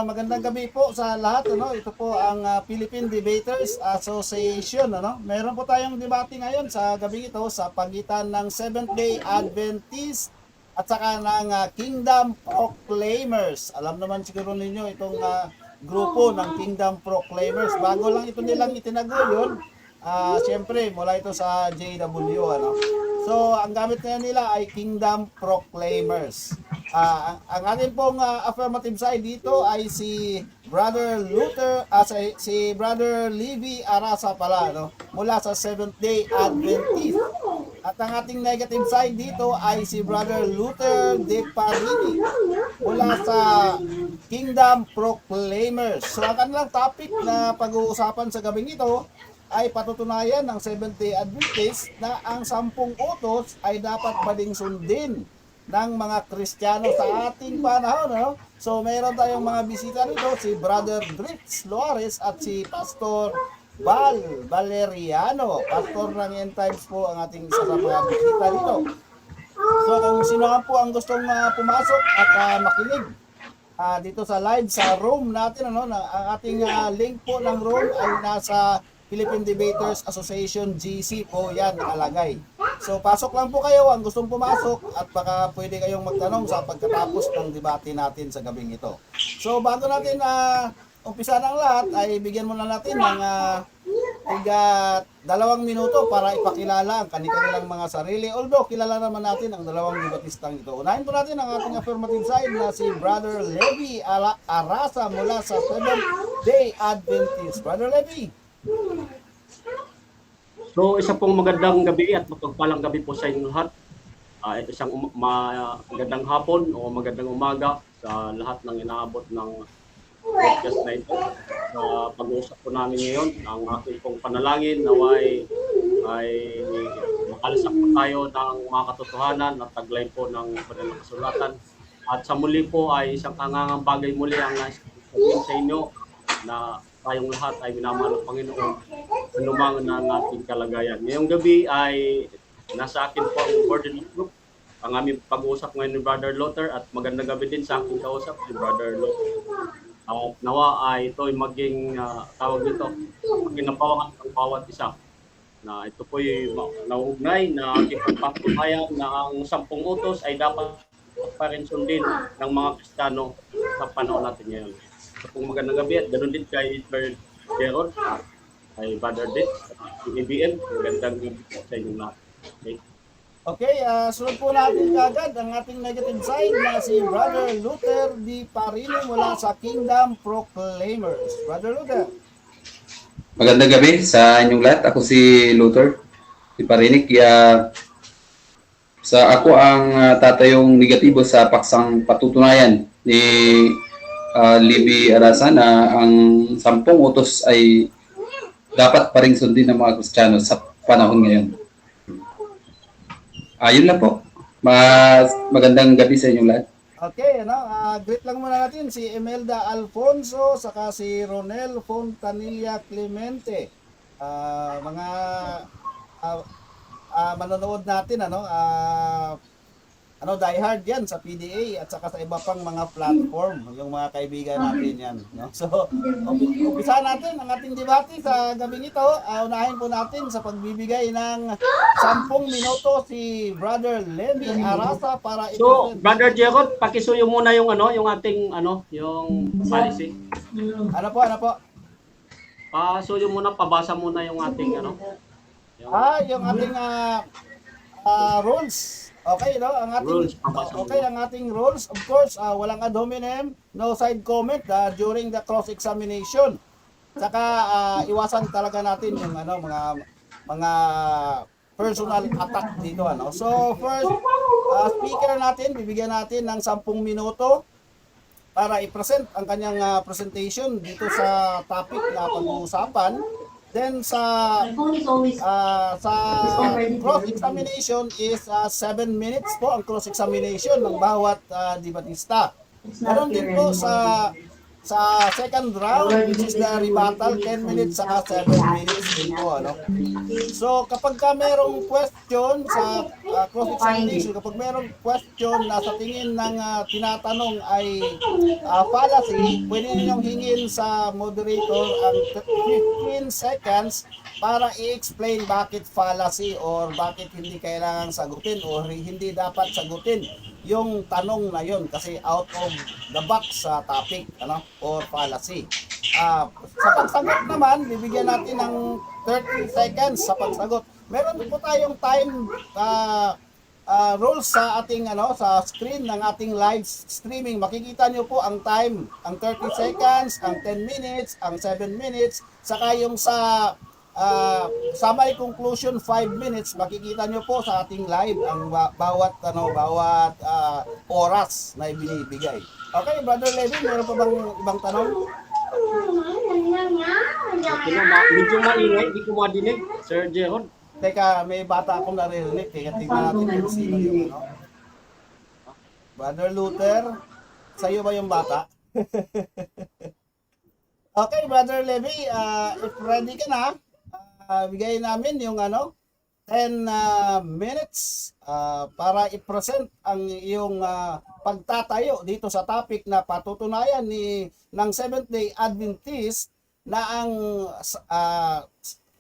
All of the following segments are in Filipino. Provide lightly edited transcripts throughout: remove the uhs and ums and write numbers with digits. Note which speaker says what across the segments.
Speaker 1: magandang gabi po sa lahat. Ano? Ito po ang Philippine Debaters Association. Ano? Meron po tayong debate ngayon sa gabi ito sa pagitan ng Seventh-day Adventist at saka ng Kingdom Proclaimers. Alam naman siguro ninyo itong grupo ng Kingdom Proclaimers. Bago lang ito nilang itinago yun. Siyempre, mula ito sa JW. Ano? So, ang gamit ngayon nila ay Kingdom Proclaimers. Ang atin pong affirmative side dito ay si Brother Luther, si Brother Levi Arasa pala, no? Mula sa Seventh-day Adventist. At ang ating negative side dito ay si Brother Luther de Parini mula sa Kingdom Proclaimers. So ang kanilang topic na pag-uusapan sa gabing ito ay patutunayan ng Seventh-day Adventist na ang 10 utos ay dapat pa ding sundin ng mga Kristiyano sa ating panahon. No? So meron tayong mga bisita nito, si Brother Dritz Loares at si Pastor Val Valeriano. Pastor ng End Times po ang ating isa sa mga bisita nito. So kung sino po ang gustong pumasok at makinig dito sa live sa room natin, ano, ang ating link po ng room ay nasa Philippine Debaters Association GC po yan nakalagay. So pasok lang po kayo ang gustong pumasok at baka pwede kayong magtanong sa pagkatapos ng debate natin sa gabing ito. So bago natin umpisa ng lahat ay bigyan muna natin ng 2 minuto para ipakilala ang kanilang mga sarili. Although kilala naman natin ang dalawang debatistang ito. Unahin po natin ang ating affirmative side na si Brother Levi Arasa mula sa Seventh-day Adventist. Brother Levi.
Speaker 2: So isa pong magandang gabi at mapagpalang gabi po sa inyong lahat. Isang magandang hapon o magandang umaga sa lahat ng inaabot ng podcast na ito. Pag-uusap po namin ngayon, ang aking pong panalangin naway ay makalasak po tayo ng mga katotohanan at taglay po ng kanilang kasulatan. At sa muli po ay isang kangangang bagay muli ang sabihin sa inyo na tayong lahat ay minamahal ng Panginoon anumang ng ating kalagayan. Ngayong gabi ay nasa akin po ang burden of group. Ang aming pag-uusap ngayon ni Brother Luther at magandang gabi din sa aking kausap ni Brother Luther. Nawa ay ito ay maging tawag nito, maginapawangan ng bawat isa. Na ito po yung nauugnay na aking pagpapatunayan na ang 10 utos ay dapat pa rin sundin ng mga Kristiyano sa panahon natin ngayon. So, kung magandang gabi at ganoon din kay Brother Gerald, kay Brother Dick, si ABM, magandang gabi po sa inyong lahat.
Speaker 1: Okay, sunod po natin kagad ang ating negative side na si Brother Luther de Parini mula sa Kingdom Proclaimers. Brother Luther.
Speaker 3: Magandang gabi sa inyong lahat. Ako si Luther de Parini. Ako ang tatayong negatibo sa paksang patutunayan ni Levi Arasa na ang 10 utos ay dapat pa rin sundin ng mga Kristiyano sa panahon ngayon. Yun lang po. Magandang gabi sa inyong lahat.
Speaker 1: Okay, greet lang muna natin si Imelda Alfonso saka si Ronel Fontanilla Clemente. Mga manonood natin diehard yan sa PDA at saka sa iba pang mga platform, yung mga kaibigan natin yan, no? So, umpisa natin ang ating debate sa gabing ito. Unahin po natin sa pagbibigay ng 10 minuto si Brother Levi Arasa para
Speaker 2: So, Brother Gerald, pakisuyo muna yung yung ating yung policy.
Speaker 1: Ano po?
Speaker 2: Pasuyo muna, pabasa muna yung ating
Speaker 1: yung ating rules. Okay, no? Ang ating rules, of course, walang ad hominem, no side comment during the cross-examination. Saka iwasan talaga natin yung mga personal attack dito, ano. So, first speaker natin, bibigyan natin ng 10 minuto para i-present ang kanyang presentation dito sa topic na pag-uusapan. Then sa cross-examination is 7 minutes po ang cross-examination ng bawat debatista. Meron din po sa sa second round, which is the rebuttal, 10 minutes saka 7 minutes din po, ano. So, kapag ka merong question sa cross-examination, kapag merong question na sa tingin ng tinatanong ay fallacy, pwede ninyong hingin sa moderator ang 15 seconds para i-explain bakit fallacy or bakit hindi kailangang sagutin or hindi dapat sagutin yung tanong na yon kasi out of the box sa topic, ano, or fallacy. Sa pagsagot naman, bibigyan natin ng 30 seconds sa pagsagot. Meron po tayong time rules sa ating sa screen ng ating live streaming. Makikita niyo po ang time, ang 30 seconds, ang 10 minutes, ang 7 minutes, saka yung sa may conclusion 5 minutes, makikita nyo po sa ating live ang bawat oras na ibinibigay. Okay, Brother Levin, meron pa bang ibang tanong?
Speaker 2: Medyo maingay, di ko madinig, Sir Jerod.
Speaker 1: Teka, may bata akong naririnig. Teka, tingnan natin kung sino yung Brother Luther, sa'yo ba yung bata? Okay, Brother Levi, if ready ka na, bigay namin yung 10 minutes para i-present ang iyong pagtatayo dito sa topic na patutunayan ng Seventh-day Adventist na ang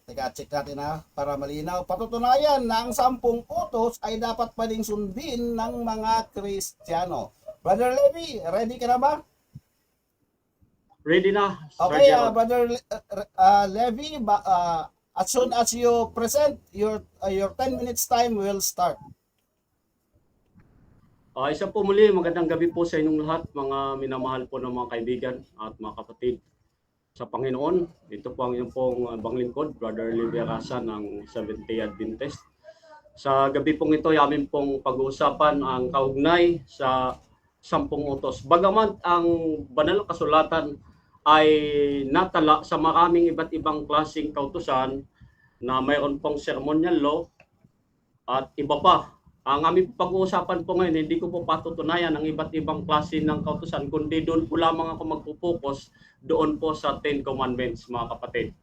Speaker 1: teka, check natin para malinaw. Patutunayan na ang 10 utos ay dapat pa ding sundin ng mga Kristiyano. Brother Levi, ready ka na ba?
Speaker 2: Ready na, Sir
Speaker 1: Okay,
Speaker 2: Jerod.
Speaker 1: Brother Levi, as soon as you present, your 10 minutes time will start.
Speaker 2: Isa po muli, magandang gabi po sa inyong lahat, mga minamahal po ng mga kaibigan at mga kapatid sa Panginoon. Ito po ang inyong pong banglingkod, Brother Levi Arasa ng Seventh-day Adventist. Sa gabi pong ito, amin pong pag-uusapan ang kaugnay sa 10 utos. Bagaman ang banal na kasulatan ay natala sa maraming iba't ibang klaseng kautusan na mayroon pong ceremonial law at iba pa. Ang aming pag-uusapan po ngayon, hindi ko po patutunayan ang iba't ibang klase ng kautusan, kundi doon po lamang ako magpupokus doon po sa 10 Commandments, mga kapatid.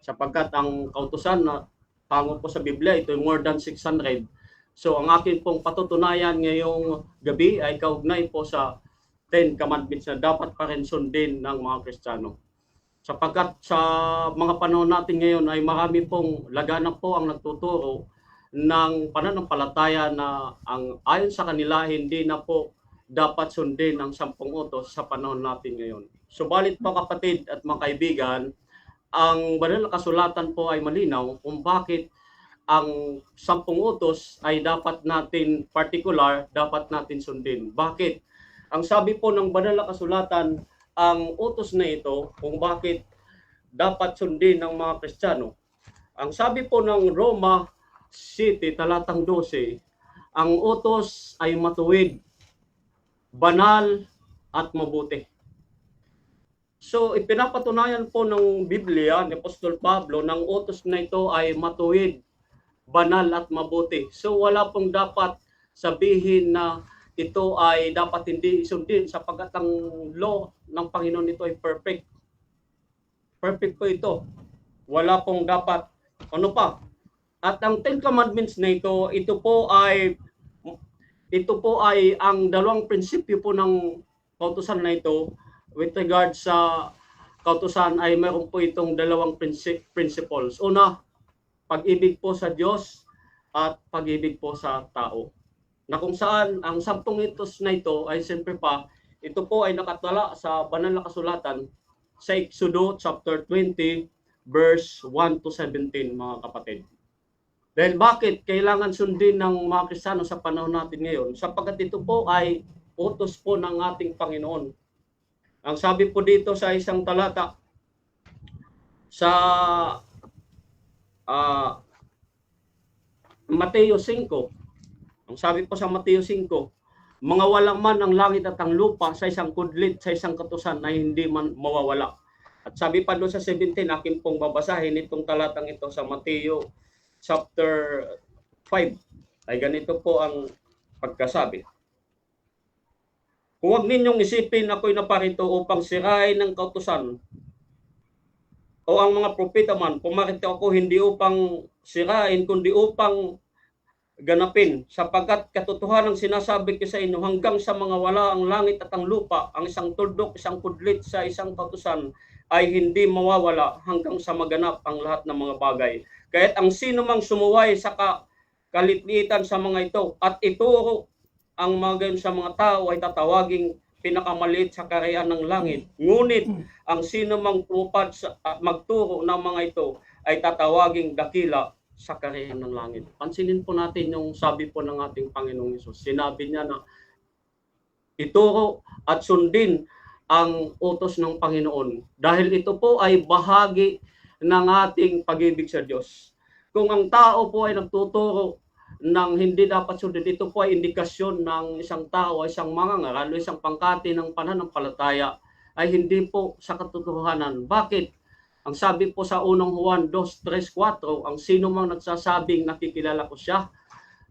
Speaker 2: Sapagkat ang kautusan na tango po sa Biblia, ito ay more than 600. So ang akin pong patutunayan ngayong gabi ay kaugnay po sa 10 Commandments na dapat pa rin sundin ng mga Kristiyano. Sapagkat sa mga panahon natin ngayon ay marami pong laganap po ang nagtuturo ng pananampalataya na ang ayon sa kanila hindi na po dapat sundin ang 10 utos sa panahon natin ngayon. Subalit po kapatid at mga kaibigan, ang banal na kasulatan po ay malinaw kung bakit ang 10 utos ay dapat natin dapat natin sundin. Bakit? Ang sabi po ng banal na kasulatan, ang utos na ito kung bakit dapat sundin ng mga Kristiyano. Ang sabi po ng Roma City, talatang 12, ang utos ay matuwid, banal at mabuti. So ipinapatunayan po ng Biblia ni Apostol Pablo ng utos na ito ay matuwid, banal at mabuti. So wala pong dapat sabihin na ito ay dapat hindi isundin sapagkat ang law ng Panginoon nito ay perfect. Perfect po ito. Wala pong dapat ano pa. At ang 10 Commandments na ito po ay ang dalawang prinsipyo po ng kautusan na ito. With regard sa kautusan ay mayroon po itong dalawang principles. Una, pag-ibig po sa Diyos at pag-ibig po sa tao. Na kung saan ang 10 utos na ito ay siyempre pa, ito po ay nakatala sa banal na kasulatan sa Exodo chapter 20 verse 1 to 17, mga kapatid. Dahil bakit kailangan sundin ng mga Kristiyano sa panahon natin ngayon? Sapagkat ito po ay utos po ng ating Panginoon. Ang sabi po dito sa isang talata sa Mateo 5, ang sabi po sa Mateo 5, mga walang man ang langit at ang lupa sa isang kudlit, sa isang kautusan ay hindi man mawawala. At sabi pa doon sa 17, akin pong babasahin itong talatang ito sa Mateo chapter 5. Ay ganito po ang pagkasabi. Huwag ninyong isipin ako'y naparito upang sirain ng kautusan o ang mga propeta man. Pumarito ako hindi upang sirain, kundi upang ganapin, sapagkat katotohanan sinasabi ko sa inyo, hanggang sa mga wala ang langit at ang lupa, ang isang tuldok, isang kudlit sa isang kautusan ay hindi mawawala hanggang sa maganap ang lahat ng mga bagay. Kaya't ang sino mang sumuway sa kalitliitan sa mga ito at ituro ang mga gayon sa mga tao ay tatawaging pinakamaliit sa kaharian ng langit. Ngunit ang sino mang tumupad at magturo ng mga ito ay tatawaging dakila sa kaharian ng langit. Pansinin po natin yung sabi po ng ating Panginoong Hesus. Sinabi niya na ituro at sundin ang utos ng Panginoon. Dahil ito po ay bahagi ng ating pag-ibig sa Diyos. Kung ang tao po ay nagtuturo ng hindi dapat sundin, ito po ay indikasyon ng isang tao, isang mangangaral, isang pangkati ng pananampalataya ay hindi po sa katotohanan. Bakit? Ang sabi po sa unang Juan 2:3-4, ang sino mang nagsasabing nakikilala ko siya,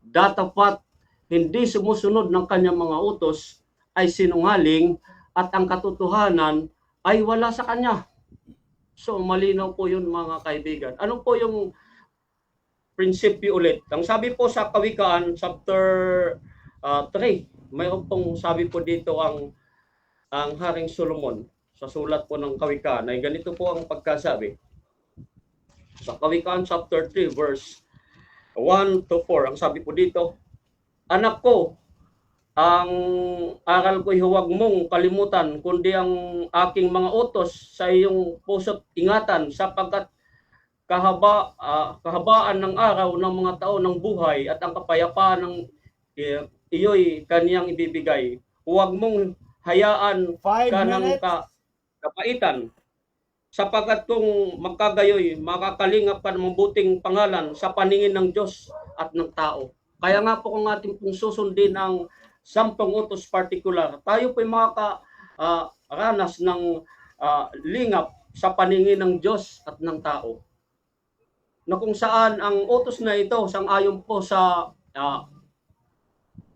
Speaker 2: dapat hindi sumusunod ng kanyang mga utos ay sinungaling at ang katotohanan ay wala sa kanya. So malinaw po yun mga kaibigan. Ano po yung prinsipyo ulit? Ang sabi po sa Kawikaan chapter 3, mayroon pong sabi po dito ang Haring Solomon. Sa sulat po ng Kawikaan ay ganito po ang pagkasabi. Sa Kawikaan chapter 3 verse 1-4, ang sabi po dito, anak ko, ang aral ko'y huwag mong kalimutan, kundi ang aking mga utos sa iyong puso't ingatan, sapagkat kahabaan ng araw ng mga taon ng buhay at ang kapayapaan ng iyo'y kaniyang ibibigay. Huwag mong hayaan
Speaker 1: 5
Speaker 2: ka ng
Speaker 1: minutes.
Speaker 2: kapaitan, sapagkat kung magkagayoy, makakalingap ka ng mabuting pangalan sa paningin ng Diyos at ng tao. Kaya nga po kung ating pong susundin ang 10 utos particular, tayo po ay makakaranas ng lingap sa paningin ng Diyos at ng tao. Na kung saan ang utos na ito, sang-ayon po sa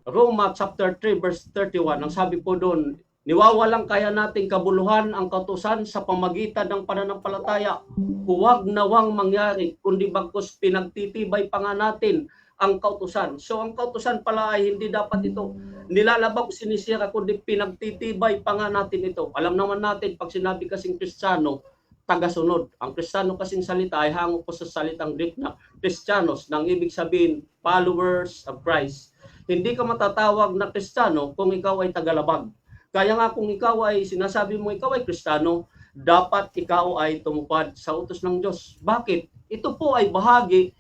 Speaker 2: Roma chapter 3 verse 31, ang sabi po doon, niwawalang kaya nating kabuluhan ang kautusan sa pamagitan ng pananampalataya. Huwag nawang mangyari, kundi bagkus pinagtitibay pa nga natin ang kautusan. So ang kautusan pala ay hindi dapat ito nilalabag, sinisira, kundi pinagtitibay pa nga natin ito. Alam naman natin, pag sinabi kasing Kristiyano, tagasunod. Ang Kristiyano kasing salita ay hango po sa salitang Greek na Christianos, nang ibig sabihin followers of Christ. Hindi ka matatawag na Kristiyano kung ikaw ay tagalabag. Kaya nga kung ikaw ay sinasabi mo ikaw ay Kristiyano, dapat ikaw ay tumupad sa utos ng Diyos. Bakit? Ito po ay bahagi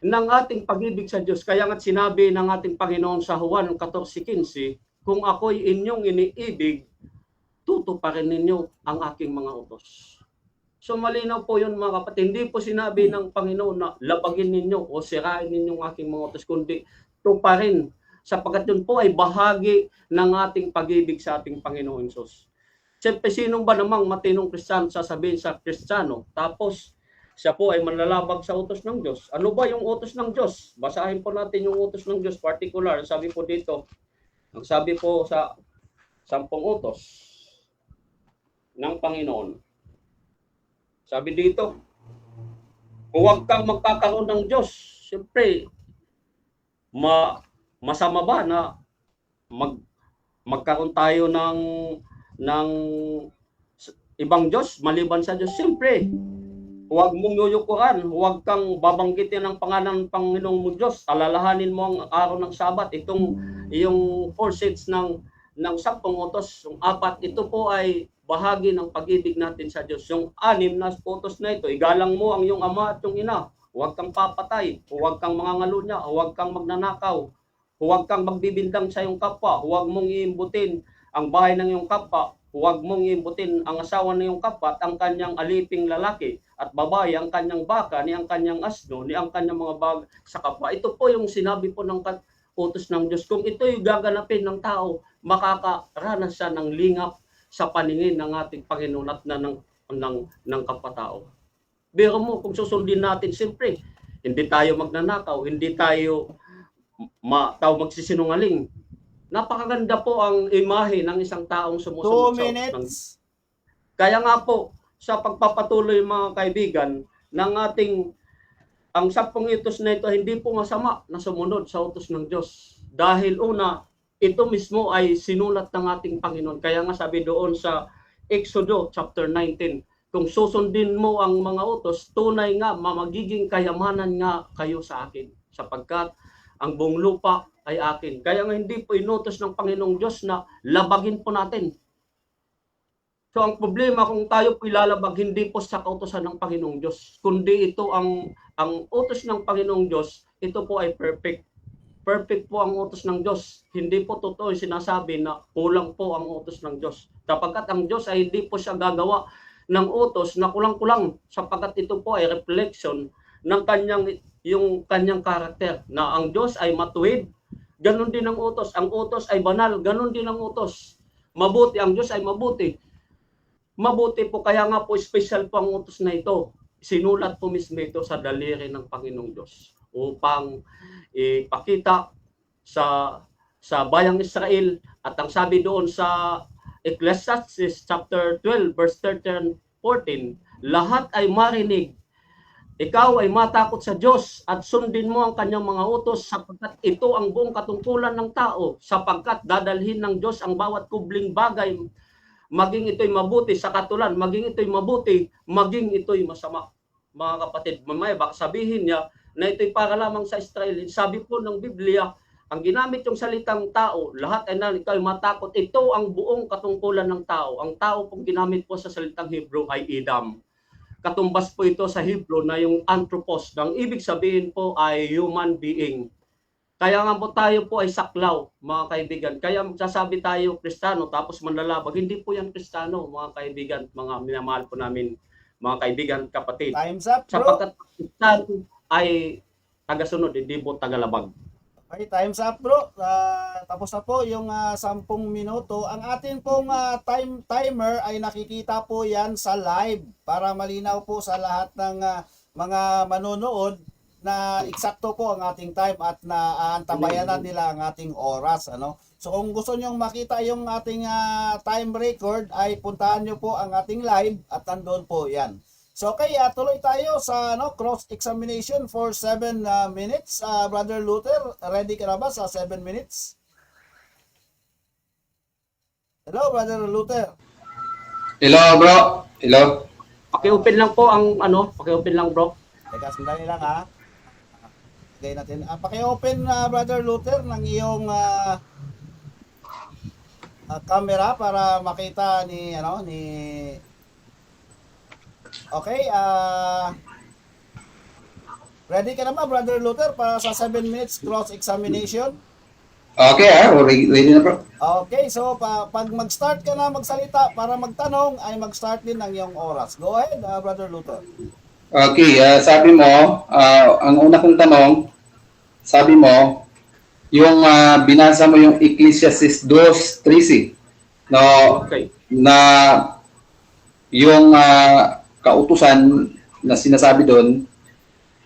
Speaker 2: ng ating pag-ibig sa Diyos. Kaya nga sinabi ng ating Panginoon sa Juan 14:15, kung ako'y inyong iniibig, tutuparin ninyo ang aking mga utos. So malinaw po yun mga kapatid. Hindi po sinabi ng Panginoon na labagin ninyo o sirain ninyo ang aking mga utos, kundi tuparin, sapagkat yun po ay bahagi ng ating pag-ibig sa ating Panginoon Hesus. Siyempre, sino ba namang matinong Kristiyano sasabihin sa Kristiyano, tapos siya po ay manlalabag sa utos ng Diyos? Ano ba yung utos ng Diyos? Basahin po natin yung utos ng Diyos, particular. Sabi po dito, ang sabi po sa 10 utos ng Panginoon. Sabi dito, huwag kang magkakaroon ng Diyos. Siyempre, masama ba na magkaroon tayo ng ibang Diyos maliban sa Diyos? Siyempre, huwag mong yuyukuran, huwag kang babanggitin ang pangalan ng Panginoong mong Diyos. Alalahanin mo ang araw ng Sabat. Yung 4 sets ng 10 utos, yung 4, ito po ay bahagi ng pag-ibig natin sa Diyos. Yung 6 na utos na ito, igalang mo ang iyong ama at iyong ina. Huwag kang papatay, huwag kang mangangalunya, huwag kang magnanakaw, huwag kang magbibintang sa iyong kapwa, huwag mong iimbutin ang bahay ng iyong kapwa, huwag mong iimbutin ang asawa ng iyong kapwa at ang kanyang aliping lalaki at babae, ang kanyang baka, ni ang kanyang asno, ni ang kanyang mga bag sa kapwa. Ito po yung sinabi po ng utos ng Diyos. Kung ito'y gaganapin ng tao, makakaranas siya ng lingap sa paningin ng ating Panginoon at ng kapwa-tao. Pero mo, kung susundin natin, siyempre, hindi tayo magnanakaw, hindi tayo magsisinungaling, napakaganda po ang imahe ng isang taong
Speaker 1: 2
Speaker 2: sumusunod sa utos ng
Speaker 1: minutes.
Speaker 2: Kaya nga po, sa pagpapatuloy mga kaibigan, ng ang 10 utos na ito hindi po masama na sumunod sa utos ng Diyos. Dahil una, ito mismo ay sinulat ng ating Panginoon. Kaya nga sabi doon sa Exodo chapter 19, kung susundin mo ang mga utos, tunay nga magiging kayamanan nga kayo sa akin. Sapagkat ang buong lupa ay akin. Kaya nga hindi po inutos ng Panginoong Diyos na labagin po natin. So ang problema kung tayo po ilalabag, hindi po sa kautosan ng Panginoong Diyos, kundi ito ang utos ng Panginoong Diyos, ito po ay perfect. Perfect po ang utos ng Diyos. Hindi po totoo yung sinasabi na kulang po ang utos ng Diyos. Sapagkat ang Diyos ay hindi po siya gagawa ng utos na kulang-kulang, sapagkat ito po ay reflection ng yung kanyang karakter, na ang Diyos ay matuwid, ganun din ang utos. Ang utos ay banal, ganun din ang utos. Mabuti, ang Diyos ay mabuti. Mabuti po, kaya nga po special po ang utos na ito. Sinulat po mismo ito sa daliri ng Panginoong Diyos upang ipakita sa bayang Israel. At ang sabi doon sa Ecclesiastes chapter 12 verse 13 and 14, lahat ay marinig, ikaw ay matakot sa Diyos at sundin mo ang kanyang mga utos, sapagkat ito ang buong katungkulan ng tao, sapagkat dadalhin ng Diyos ang bawat kubling bagay, maging ito'y mabuti sa katulan, maging ito'y mabuti, maging ito'y masama. Mga kapatid, mamaya baka sabihin niya na ito'y para lamang sa Israel. Sabi po ng Biblia, ang ginamit yung salitang tao, lahat ay na ikaw ay matakot. Ito ang buong katungkulan ng tao. Ang tao pong ginamit po sa salitang Hebrew ay Edom. Katumbas po ito sa Hebrew na yung anthropos. Ang ibig sabihin po ay human being. Kaya nga po tayo po ay saklaw, mga kaibigan. Kaya magsasabi tayo Kristiyano tapos manlalabag. Hindi po yan Kristiyano, mga kaibigan, mga minamahal po namin, mga kaibigan, kapatid.
Speaker 1: Time's up, bro.
Speaker 2: Sapagkat Kristiyano ay tagasunod, hindi po tagalabag.
Speaker 1: Okay, time's up, bro. Tapos na po yung 10 minuto. Ang atin pong timer ay nakikita po yan sa live para malinaw po sa lahat ng mga manonood na eksakto po ang ating time at naantabayanan nila ang ating oras. Ano? So kung gusto nyong makita yung ating time record ay puntahan nyo po ang ating live at nandun po yan. So okay, tuloy tayo sa cross-examination for 7 minutes. Brother Luther, ready ka na ba sa 7 minutes? Hello, Brother Luther.
Speaker 3: Hello, bro. Hello.
Speaker 2: Paki-open lang po ang paki-open lang, bro.
Speaker 1: Teka, sandali lang ha. Okay natin. Paki-open, Brother Luther, ng iyong camera para makita ni Okay, ready ka na ba, Brother Luther, para sa 7 minutes cross-examination?
Speaker 3: Okay, ready na, bro.
Speaker 1: Okay, so pag mag-start ka na magsalita para magtanong, ay mag-start din ang iyong oras. Go ahead, Brother Luther.
Speaker 3: Okay, sabi mo, ang una kong tanong, sabi mo, yung binasa mo yung Ecclesiastes 2:13, no,
Speaker 2: Okay.
Speaker 3: na yung kautusan na sinasabi doon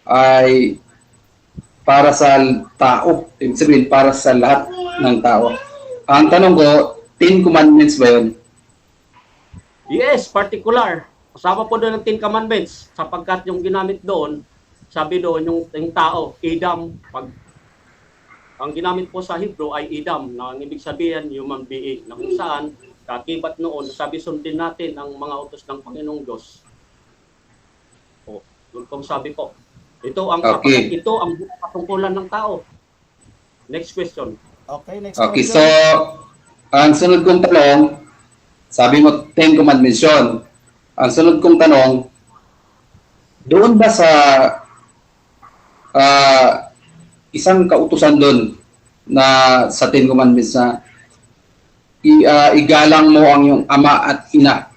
Speaker 3: ay para sa tao, ibig sabihin para sa lahat ng tao. Ang tanong ko, 10 commandments ba yun?
Speaker 2: Yes, particular. Kasama po doon ng 10 commandments sapagkat yung ginamit doon, sabi doon yung tao, Edom, ang ginamit po sa Hebrew ay Edom, na ang ibig sabihin human being, na kung saan kakibat noon, sabi sundin natin ang mga utos ng Panginoong Diyos. O, yun pong sabi po. Ito ang ito ang patungkulan ng tao. Next question.
Speaker 1: Okay, next
Speaker 3: Okay,
Speaker 1: question.
Speaker 3: so ang sunod kong tanong, sabi mo 10 commandments yun. Ang sunod kong tanong, doon ba sa isang kautusan doon na sa 10 commandments na igalang mo ang iyong ama at ina,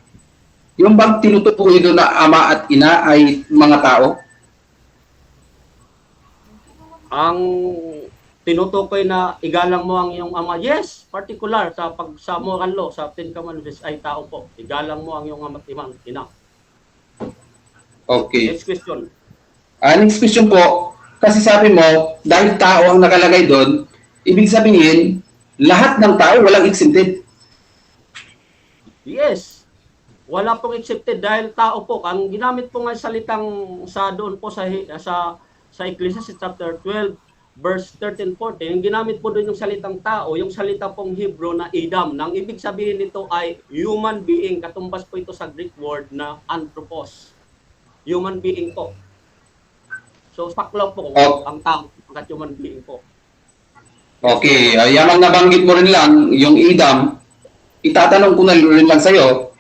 Speaker 3: yung bang tinutukoy doon na ama at ina ay mga tao?
Speaker 2: Ang tinutukoy na igalang mo ang iyong ama, yes, particular sa moral law, sa 10 commandments ay tao po. Igalang mo ang iyong ama at ina.
Speaker 3: Okay.
Speaker 2: Next question.
Speaker 3: Next question po, kasi sabi mo, dahil tao ang nakalagay doon, ibig sabihin, lahat ng tao walang exempted.
Speaker 2: Yes. Wala pong accepted dahil tao po. Ang ginamit po nga salitang sa doon po sa Ecclesiastes chapter 12 verse 13-14, yung ginamit po doon yung salitang tao, yung salita pong Hebrew na Adam. Nang ibig sabihin nito ay human being. Katumbas po ito sa Greek word na anthropos. Human being po. So, saklaw po ang tao at human being po.
Speaker 3: Okay, yung nabanggit mo rin lang, yung Adam, itatanong ko na rin lang sa'yo,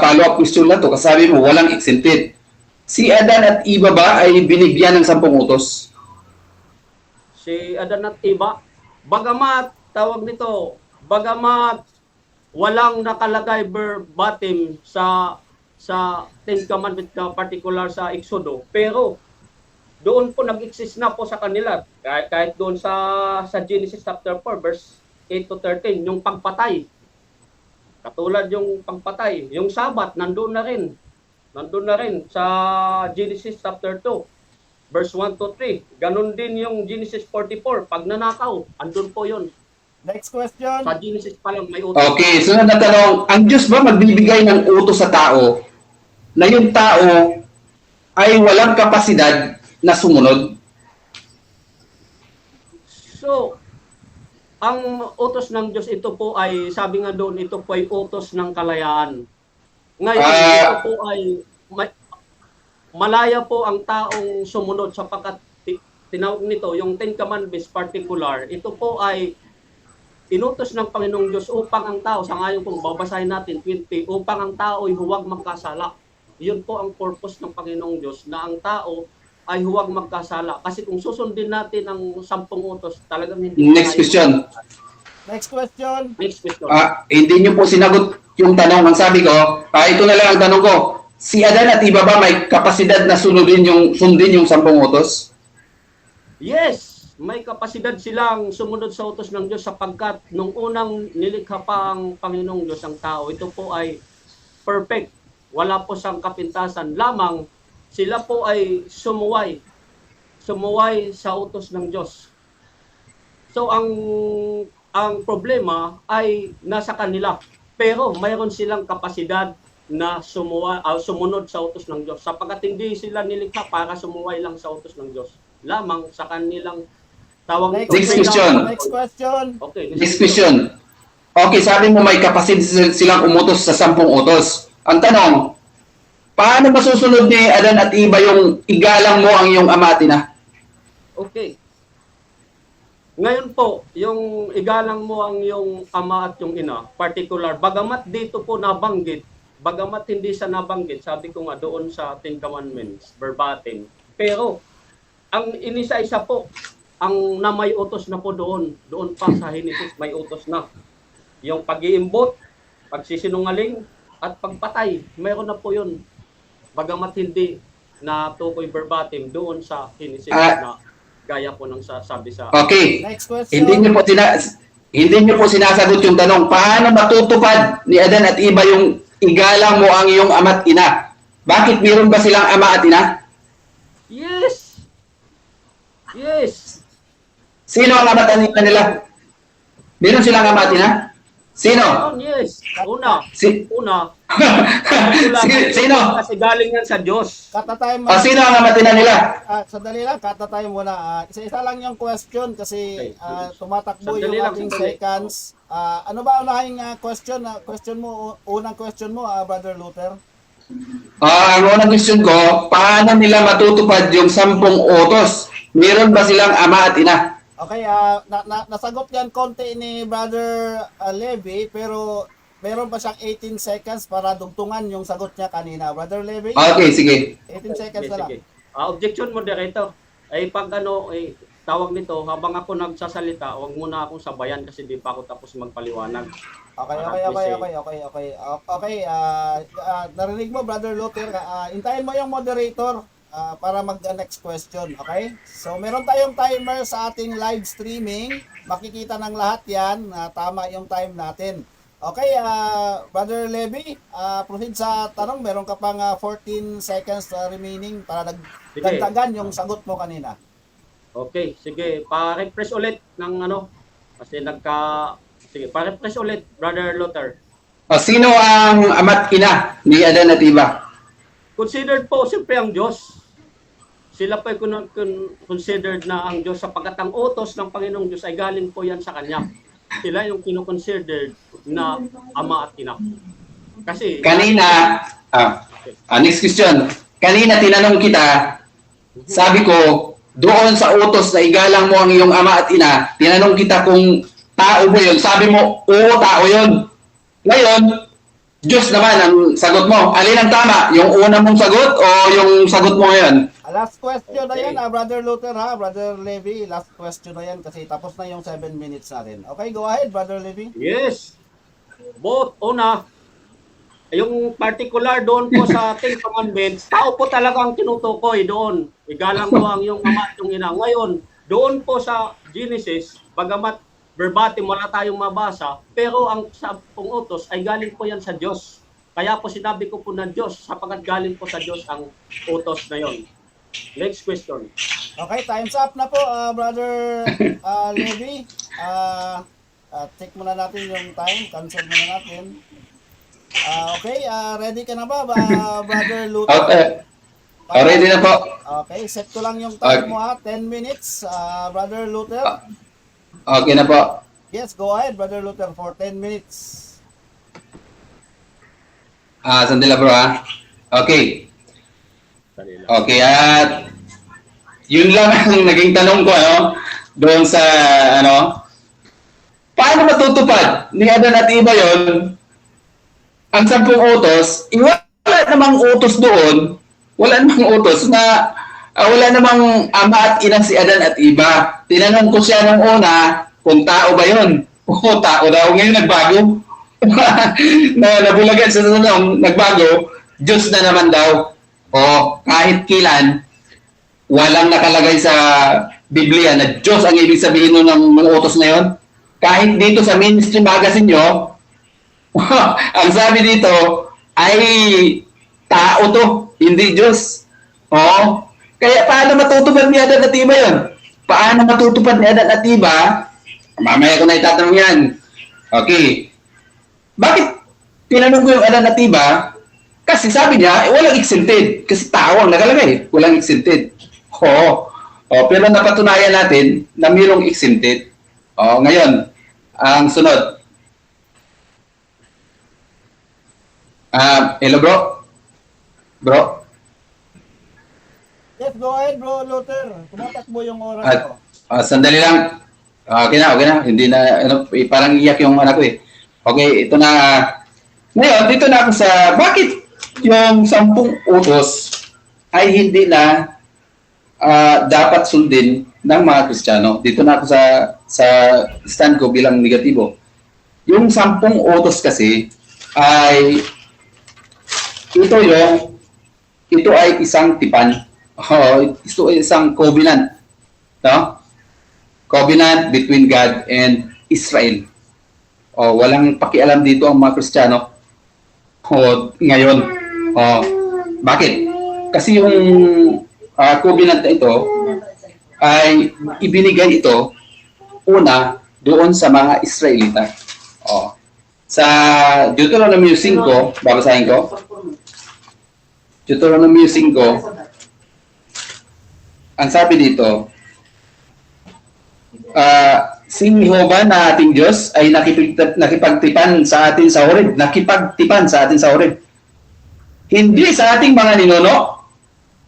Speaker 3: follow-up question lang to, kasi sabi mo, walang exempted. Si Adan at Eva ba ay binigyan ng 10 utos?
Speaker 2: Si Adan at Eva, bagamat, tawag nito, bagamat walang nakalagay verbatim sa Ten Commandments na particular sa Exodo, pero doon po nag-exist na po sa kanila, kahit doon sa Genesis chapter 4 verse 8 to 13, yung pagpatay. Katulad yung pagpatay, yung Sabat nandoon na rin. Nandoon na rin sa Genesis chapter 2 verse 1 to 3. Ganon din yung Genesis 44, pagnanakaw, andun po yun.
Speaker 1: Next question.
Speaker 2: Sa Genesis pa lang may utos.
Speaker 3: Okay, sunod na tanong, ang Diyos ba magbibigay ng utos sa tao na yung tao ay walang kapasidad na sumunod?
Speaker 2: So, ang utos ng Diyos ito po ay, sabi nga doon, ito po ay utos ng kalayaan. Ngayon, ito po ay malaya po ang taong sumunod sapagkat tinawag nito, yung Ten Commandments particular, ito po ay inutos ng Panginoong Diyos upang ang tao, sa ngayon kung babasahin natin 20, upang ang tao ay huwag magkasala. Yun po ang purpose ng Panginoong Diyos, na ang tao ay huwag magkasala. Kasi kung susundin natin ang 10 utos, talagang hindi.
Speaker 3: Next question.
Speaker 1: Next question.
Speaker 2: Next question.
Speaker 3: Hindi nyo po sinagot yung tanong. Ang sabi ko, ito na lang ang tanong ko. Si Adan at Eva ba may kapasidad na sundin yung 10 utos?
Speaker 2: Yes, may kapasidad silang sumunod sa utos ng Diyos sapagkat nung unang nilikha pa ang Panginoong Diyos ang tao, ito po ay perfect. Wala po siyang kapintasan. Lamang sila po ay sumuway sa utos ng Diyos. So ang problema ay nasa kanila. Pero mayroon silang kapasidad na sumunod sa utos ng Diyos. Sapagkat hindi sila nilikha para sumuway lang sa utos ng Diyos. Lamang sa kanilang tawag
Speaker 1: Next
Speaker 3: question.
Speaker 1: Next question.
Speaker 2: Okay,
Speaker 3: Next question. Okay, sabi mo may kapasidad silang umutos sa 10 utos. Ang tanong, paano masusunod ni Adan at Eva yung igalang mo ang iyong ama at ina?
Speaker 2: Okay. Ngayon po, yung igalang mo ang yung ama at yung ina, particular, bagamat dito po nabanggit, bagamat hindi siya nabanggit, sabi ko nga doon sa Ten Commandments, verbatim. Pero, ang inisa-isa po, ang na may utos na po doon pa sa Genesis may utos na. Yung pag-iimbot, pagsisinungaling, at pagpatay, mayroon na po yun. Bagamat hindi na tukoy verbatim doon sa Genesis na gaya po ng sabi sa...
Speaker 3: Okay.
Speaker 1: Next question.
Speaker 3: Hindi niyo po sinasagot yung tanong, paano matutupad ni Adan at Eva yung igalang mo ang iyong ama at ina? Bakit meron ba silang ama at ina?
Speaker 2: Yes! Yes!
Speaker 3: Sino ang ama at ina nila? Meron silang ama at ina? Sino?
Speaker 2: Yes! Una.
Speaker 3: Sino?
Speaker 2: Kasi galing yan sa Diyos.
Speaker 1: Katatay mo.
Speaker 3: Sino ang ama at ina nila?
Speaker 1: Sandali lang, katatay muna. Isa-isa lang yung question kasi tumatakbo
Speaker 2: Sandali
Speaker 1: yung
Speaker 2: lang,
Speaker 1: ating
Speaker 2: sandali.
Speaker 1: seconds. Ano ba unahing question? Question mo, unang question mo, Brother Luther?
Speaker 3: Ang unang question ko, paano nila matutupad yung 10 utos? Meron ba silang ama at ina?
Speaker 1: Okay, nasagot yan konti ni Brother Levy, pero meron pa siyang 18 seconds para dugtungan yung sagot niya kanina. Brother Levy,
Speaker 3: Okay, sige.
Speaker 1: 18 seconds na lang.
Speaker 2: Sige. Objection moderator. Ay pag tawag nito, habang ako nagsasalita, huwag muna akong sabayan kasi di pa ako tapos magpaliwanag.
Speaker 1: Okay. Narinig mo, Brother Luther. Hintayin mo yung moderator para mag-next question, okay? So, meron tayong timer sa ating live streaming. Makikita ng lahat yan na tama yung time natin. Okay, Brother Levy, proceed sa tanong. Meron ka pang 14 seconds remaining para nagdagdagan yung sagot mo kanina.
Speaker 2: Okay, sige. Pa-refresh ulit ng kasi Sige, pa-refresh ulit, Brother Luther.
Speaker 3: Sino ang ama't ina ni Adan at Eva?
Speaker 2: Considered po, siyempre ang Diyos. Sila po ay considered na ang Diyos sapagkat ang utos ng Panginoong Diyos ay galing po yan sa Kanya. Sila yung kinoconsidered na ama at ina. Kasi,
Speaker 3: Kanina, next question. Kanina tinanong kita, sabi ko, doon sa utos na igalang mo ang iyong ama at ina, tinanong kita kung tao mo yun. Sabi mo, oo, tao yun. Ngayon, Diyos naman ang sagot mo. Alin ang tama? Yung una mong sagot o yung sagot mo ngayon?
Speaker 1: Last question na
Speaker 2: Okay.
Speaker 1: yan, Brother Luther ha, Brother Levy. Last question na yan kasi tapos na yung 7 minutes natin. Okay, go ahead, Brother Levy.
Speaker 2: yes, both, una, yung particular doon po sa Ten Commandments, tao po talaga ang tinutukoy doon. Igalang mo ang yung ama at yung ina. Ngayon, doon po sa Genesis, bagamat verbatim wala tayong mabasa, pero ang sampung utos ay galing po yan sa Diyos. Kaya po sinabi ko po na Diyos, sapagat galing po sa Diyos ang utos na yon. Next question.
Speaker 1: Okay, time's up na po, Brother Levy. Check muna natin yung time. Cancel muna natin. Okay, ready ka na ba, Brother Luther?
Speaker 3: Okay. Ready na po.
Speaker 1: Okay, set ko lang yung time mo ha. 10 minutes, Brother Luther.
Speaker 3: Okay na po.
Speaker 1: Yes, go ahead, Brother Luther, for 10 minutes.
Speaker 3: Sandali bro ha. Okay. Okay, at yun lang ang naging tanong ko, doon sa, paano matutupad ni Adan at Eva yon ang 10 utos? Wala namang utos doon, wala namang utos na, wala namang ama at ina si Adan at Eva. Tinanong ko siya nung una, kung tao ba yon? Oo, tao daw. Ngayon nagbago. Nabulagan sa tanong, nagbago, Diyos na naman daw. O kahit kailan, walang nakalagay sa Biblia na Diyos ang ibig sabihin nun ng mga utos na yun. Kahit dito sa mainstream magazine nyo, ang sabi dito ay tao to, hindi Diyos. O, kaya paano matutupad ni Adan at Eva yun? Paano matutupad ni Adan at Eva? Mamaya ko na itatanong yan. Okay. Bakit tinanong ko yung Adan at Eva? Kasi sabi niya, walang exempted. Kasi tao ang nakalagay. Walang exempted. Pero napatunayan natin na mayroong exempted. Ngayon, ang sunod. Hello bro? Bro?
Speaker 1: Yes, go ahead, Bro Luther. Tumatakbo yung oras ko.
Speaker 3: Sandali lang. Okay na. Hindi na, parang iyak yung anak ko eh. Okay, ito na. Ngayon, dito na ako sa, bakit yung 10 utos ay hindi na dapat sundin ng mga Kristiyano? Dito na ako sa stand ko bilang negatibo. Yung 10 utos kasi ay ito ay isang tipan. Ito ay isang covenant. No? Covenant between God and Israel. Walang pakialam dito ang mga Kristiyano. Ngayon, bakit? Kasi yung covenant na ito ay ibinigay ito una doon sa mga Israelita. Sa Deuteronomy 5, babasahin ko. Deuteronomy 5, ang sabi dito, si Jehovah na ating Diyos ay nakipagtipan sa atin sa Horeb. Nakipagtipan sa atin sa Horeb. Hindi sa ating mga ninuno.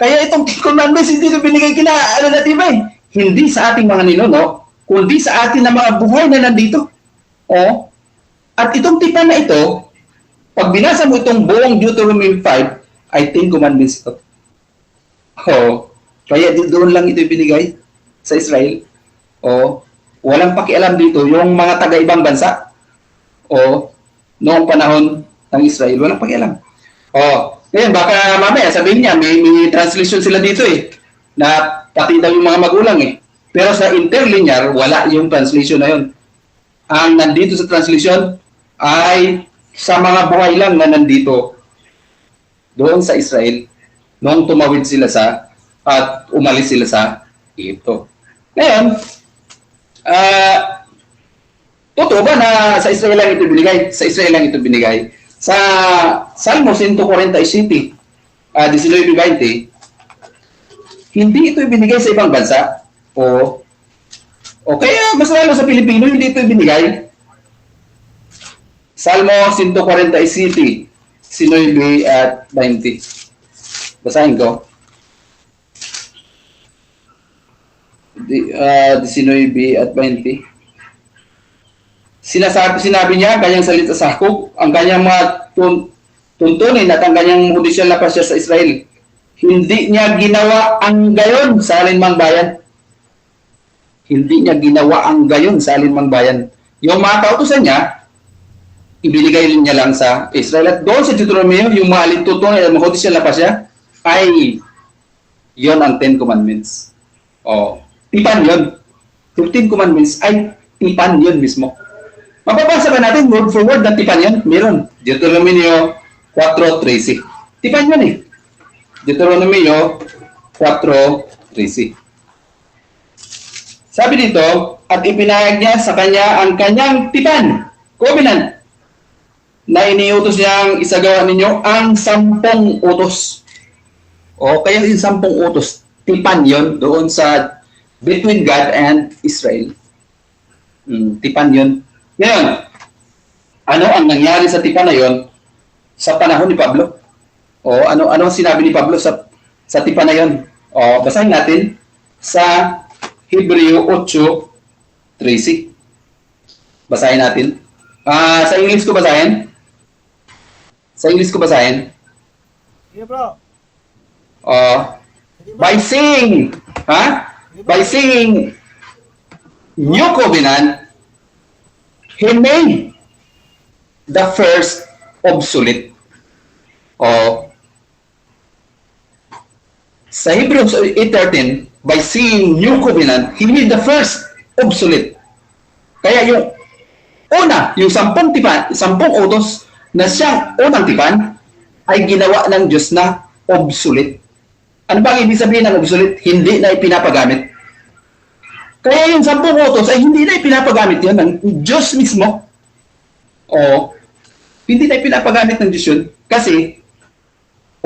Speaker 3: Kaya itong commandments hindi ito binigay kina Adan at Eva. Hindi sa ating mga ninuno, kundi sa atin na mga buhay na nandito. At itong tipan na ito, pag binasa mo itong buong Deuteronomy 5, ay 10 commandments ito. Kaya doon lang ito binigay sa Israel. Walang pakialam dito yung mga taga-ibang bansa noong panahon ng Israel, walang pakialam. Ngayon, baka mamaya sabihin niya, may translation sila dito na pati daw yung mga magulang Pero sa interlinear, wala yung translation na yun. Ang nandito sa translation ay sa mga buhay lang na nandito doon sa Israel noong tumawid sila at umalis sila sa Egypto. Ngayon, Totoo ba na sa Israel lang ito binigay? Sa Israel lang ito binigay. Sa Salmo 147, 19:20, hindi ito ibinigay sa ibang bansa. O kaya mas lalo sa Pilipino, hindi ito ibinigay. Salmo 147, 19:20. Basahin ko. 19:20. Sinabi niya, kanyang salita sa Hakub, ang kanyang mga tuntunin at ang kanyang judisyal na pasya sa Israel. Hindi niya ginawa ang gayon sa alinmang bayan. Hindi niya ginawa ang gayon sa alinmang bayan. Yung mga kautusan niya, ibinigay niya lang sa Israel. At doon sa Deuteronomy, yung mga alintutunan at mga judisyal na pasya, ay yon ang 10 Commandments. Tipan yun. 15 Commandments ay tipan yun mismo. Mapapasa ba natin word for word na tipan yun? Meron. Deuteronomy 4:13. Tipan yun eh. Deuteronomy 4:13. Sabi dito, at ipinahayag niya sa kanya ang kanyang tipan, covenant, na iniutos niyang isagawa ninyo ang 10 utos. Kaya yung 10 utos, tipan yon doon sa between God and Israel. Tipan yon. Ngayon, ano ang nangyari sa tipan na yon sa panahon ni Pablo? Ano ang sinabi ni Pablo sa tipan na yon? Basahin natin sa Hebreo 8:13. Basahin natin. Sa English ko basahin? Sa English ko basahin?
Speaker 1: Sige bro.
Speaker 3: By saying new covenant, he made the first obsolete. Sa Hebrews 8:13, by saying new covenant, he made the first obsolete. Kaya yung una, yung 10 tipan, 10 utos na siyang unang tipan, ay ginawa ng Diyos na obsolete. Ano ba ang ibig sabihin ng obsolete? Hindi na ipinapagamit. Kaya yung 10 utos ay hindi na ipinapagamit yun ng Diyos mismo. Hindi na ipinapagamit ng Diyos yun kasi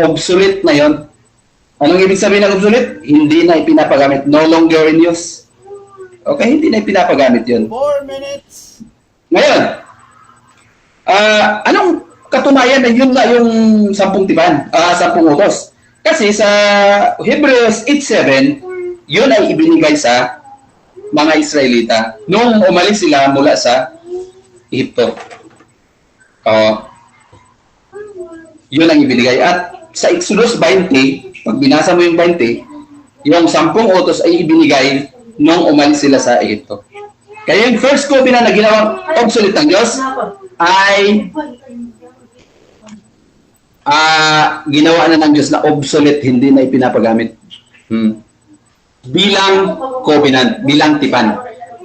Speaker 3: obsolete na yun. Anong ibig sabihin ng obsolete? Hindi na ipinapagamit. No longer in use. Hindi na ipinapagamit yun.
Speaker 1: 4 minutes.
Speaker 3: Ngayon, anong katunayan na yun na yung 10 tipan, 10 utos? Kasi sa Hebrews 8:7, yun ay ibinigay sa mga Israelita nung umalis sila mula sa Egypto. Yun ang ibinigay. At sa Exodus 20, pag binasa mo yung 20, yung 10 utos ay ibinigay nung umalis sila sa Egypto. Kaya yung first covenant na ginawang obsolete ng Diyos ay ginawa na ng Diyos na obsolete, hindi na ipinapagamit. Bilang covenant, bilang tipan.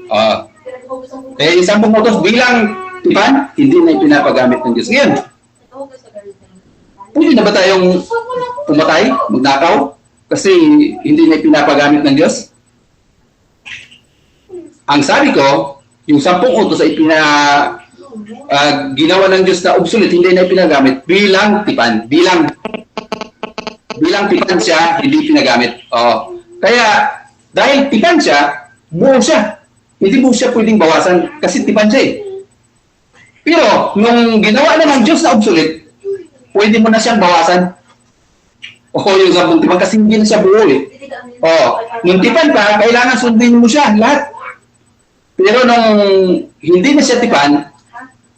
Speaker 3: Yung 10 utos bilang tipan, hindi na ipinapagamit ng Diyos. Ngayon, pwede na ba tayong pumatay, magnakaw? Kasi hindi na ipinapagamit ng Diyos? Ang sabi ko, yung 10 utos ay ginawa ng Diyos na obsolete, hindi na ipinagamit bilang tipan. Bilang tipan siya, hindi pinagamit. Kaya, dahil tipan siya, buo siya. Hindi mo siya pwedeng bawasan kasi tipan siya eh. Pero, nung ginawa na ng Diyos na obsolete, pwede mo na siyang bawasan. Yung 10 tipan kasi hindi na siya buo eh. Nung tipan pa, kailangan sundin mo siya lahat. Pero nung hindi na siya tipan,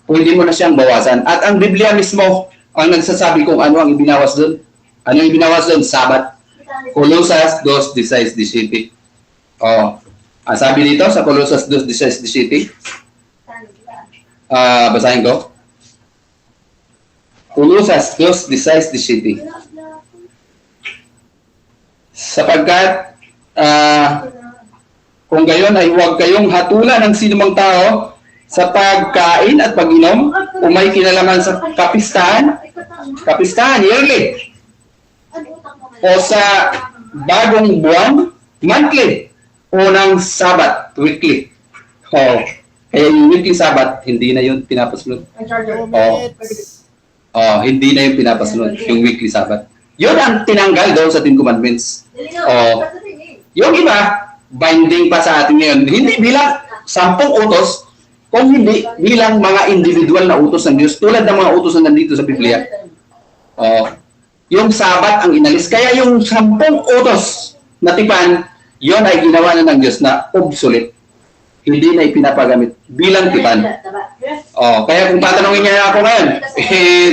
Speaker 3: pwede mo na siyang bawasan. At ang Biblia mismo ang nagsasabi kung ano ang ibinawas doon. Ano ang ibinawas doon? Sabat. Colosas 2:16-17. Ang sabi dito sa Colosas 2:16-17, basahin ko. Colosas 2:16-17. Sapagkat kung gayon ay huwag kayong hatulan ng sinumang tao sa pagkain at pag-inom o may kinalaman sa kapistahan, yearly, o sa bagong buwan, monthly, o ng Sabat, weekly. Kaya yung weekly Sabbath, hindi na yun pinapasunod.
Speaker 1: 2 minutes.
Speaker 3: Hindi na yung pinapasunod, yung weekly Sabbath. Yun ang tinanggal doon sa Ten Commandments. Yung iba, binding pa sa atin ngayon, hindi bilang 10 utos, kung hindi bilang mga individual na utos ng Diyos, tulad ng mga utos na nandito sa Biblia. Yung Sabat ang inalis. Kaya yung 10 utos na tipan, yon ay ginawa na ng Diyos na obsolete. Hindi na ipinapagamit bilang tipan. Kaya kung tatanungin niya ako ngayon,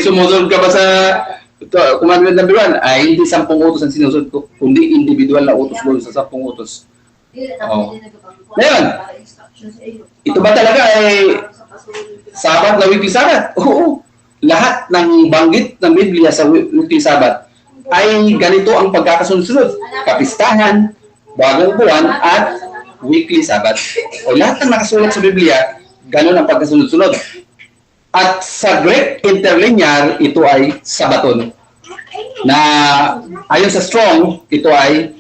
Speaker 3: sumusunod ka ba sa commandment number 1? Ay, hindi 10 utos ang sinusunod ko, kundi individual na utos doon sa 10 utos. Ngayon, ito ba talaga ay Sabat na weekly Sabat? Oo. Lahat ng banggit ng Biblia sa weekly Sabat ay ganito ang pagkakasunod-sunod. Kapistahan, bagong buwan, at weekly Sabat. Lahat ng nakasulat sa Biblia, ganun ang pagkasunod-sunod. At sa Greek interlinear, ito ay Sabaton. Na ayon sa Strong, ito ay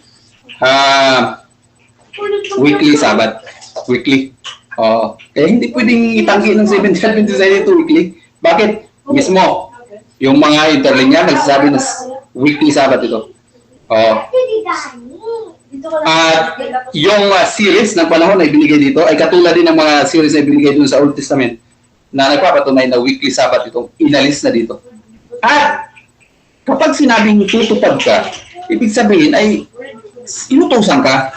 Speaker 3: weekly Sabat. Weekly. Kaya hindi pwedeng itanggi ng 7th Adventist ito weekly. Bakit? Mismo, yung mga interlinear nagsasabi na weekly Sabat ito. At yung series ng panahon na ibinigay dito ay katulad din ng mga series na ibinigay dito sa Old Testament na nagpapatunay na weekly Sabbath itong inalis na dito. At kapag sinabing tutupad ka, ibig sabihin ay inutusan ka.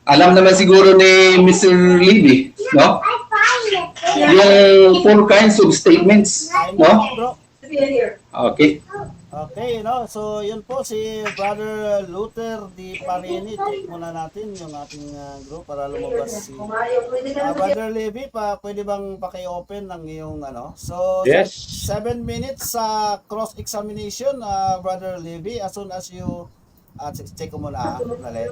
Speaker 3: Alam naman siguro ni Mr. Libby, no? Yung 4 kinds of statements, no? Okay.
Speaker 1: Okay, so yun po si Brother Luther Di Parini. Check muna natin yung ating group para lumabas si Brother Levy. Pwede bang paki-open ng iyong So,
Speaker 2: Yes.
Speaker 1: 7 minutes sa cross-examination, Brother Levy. As soon as you check ko muna. Dali.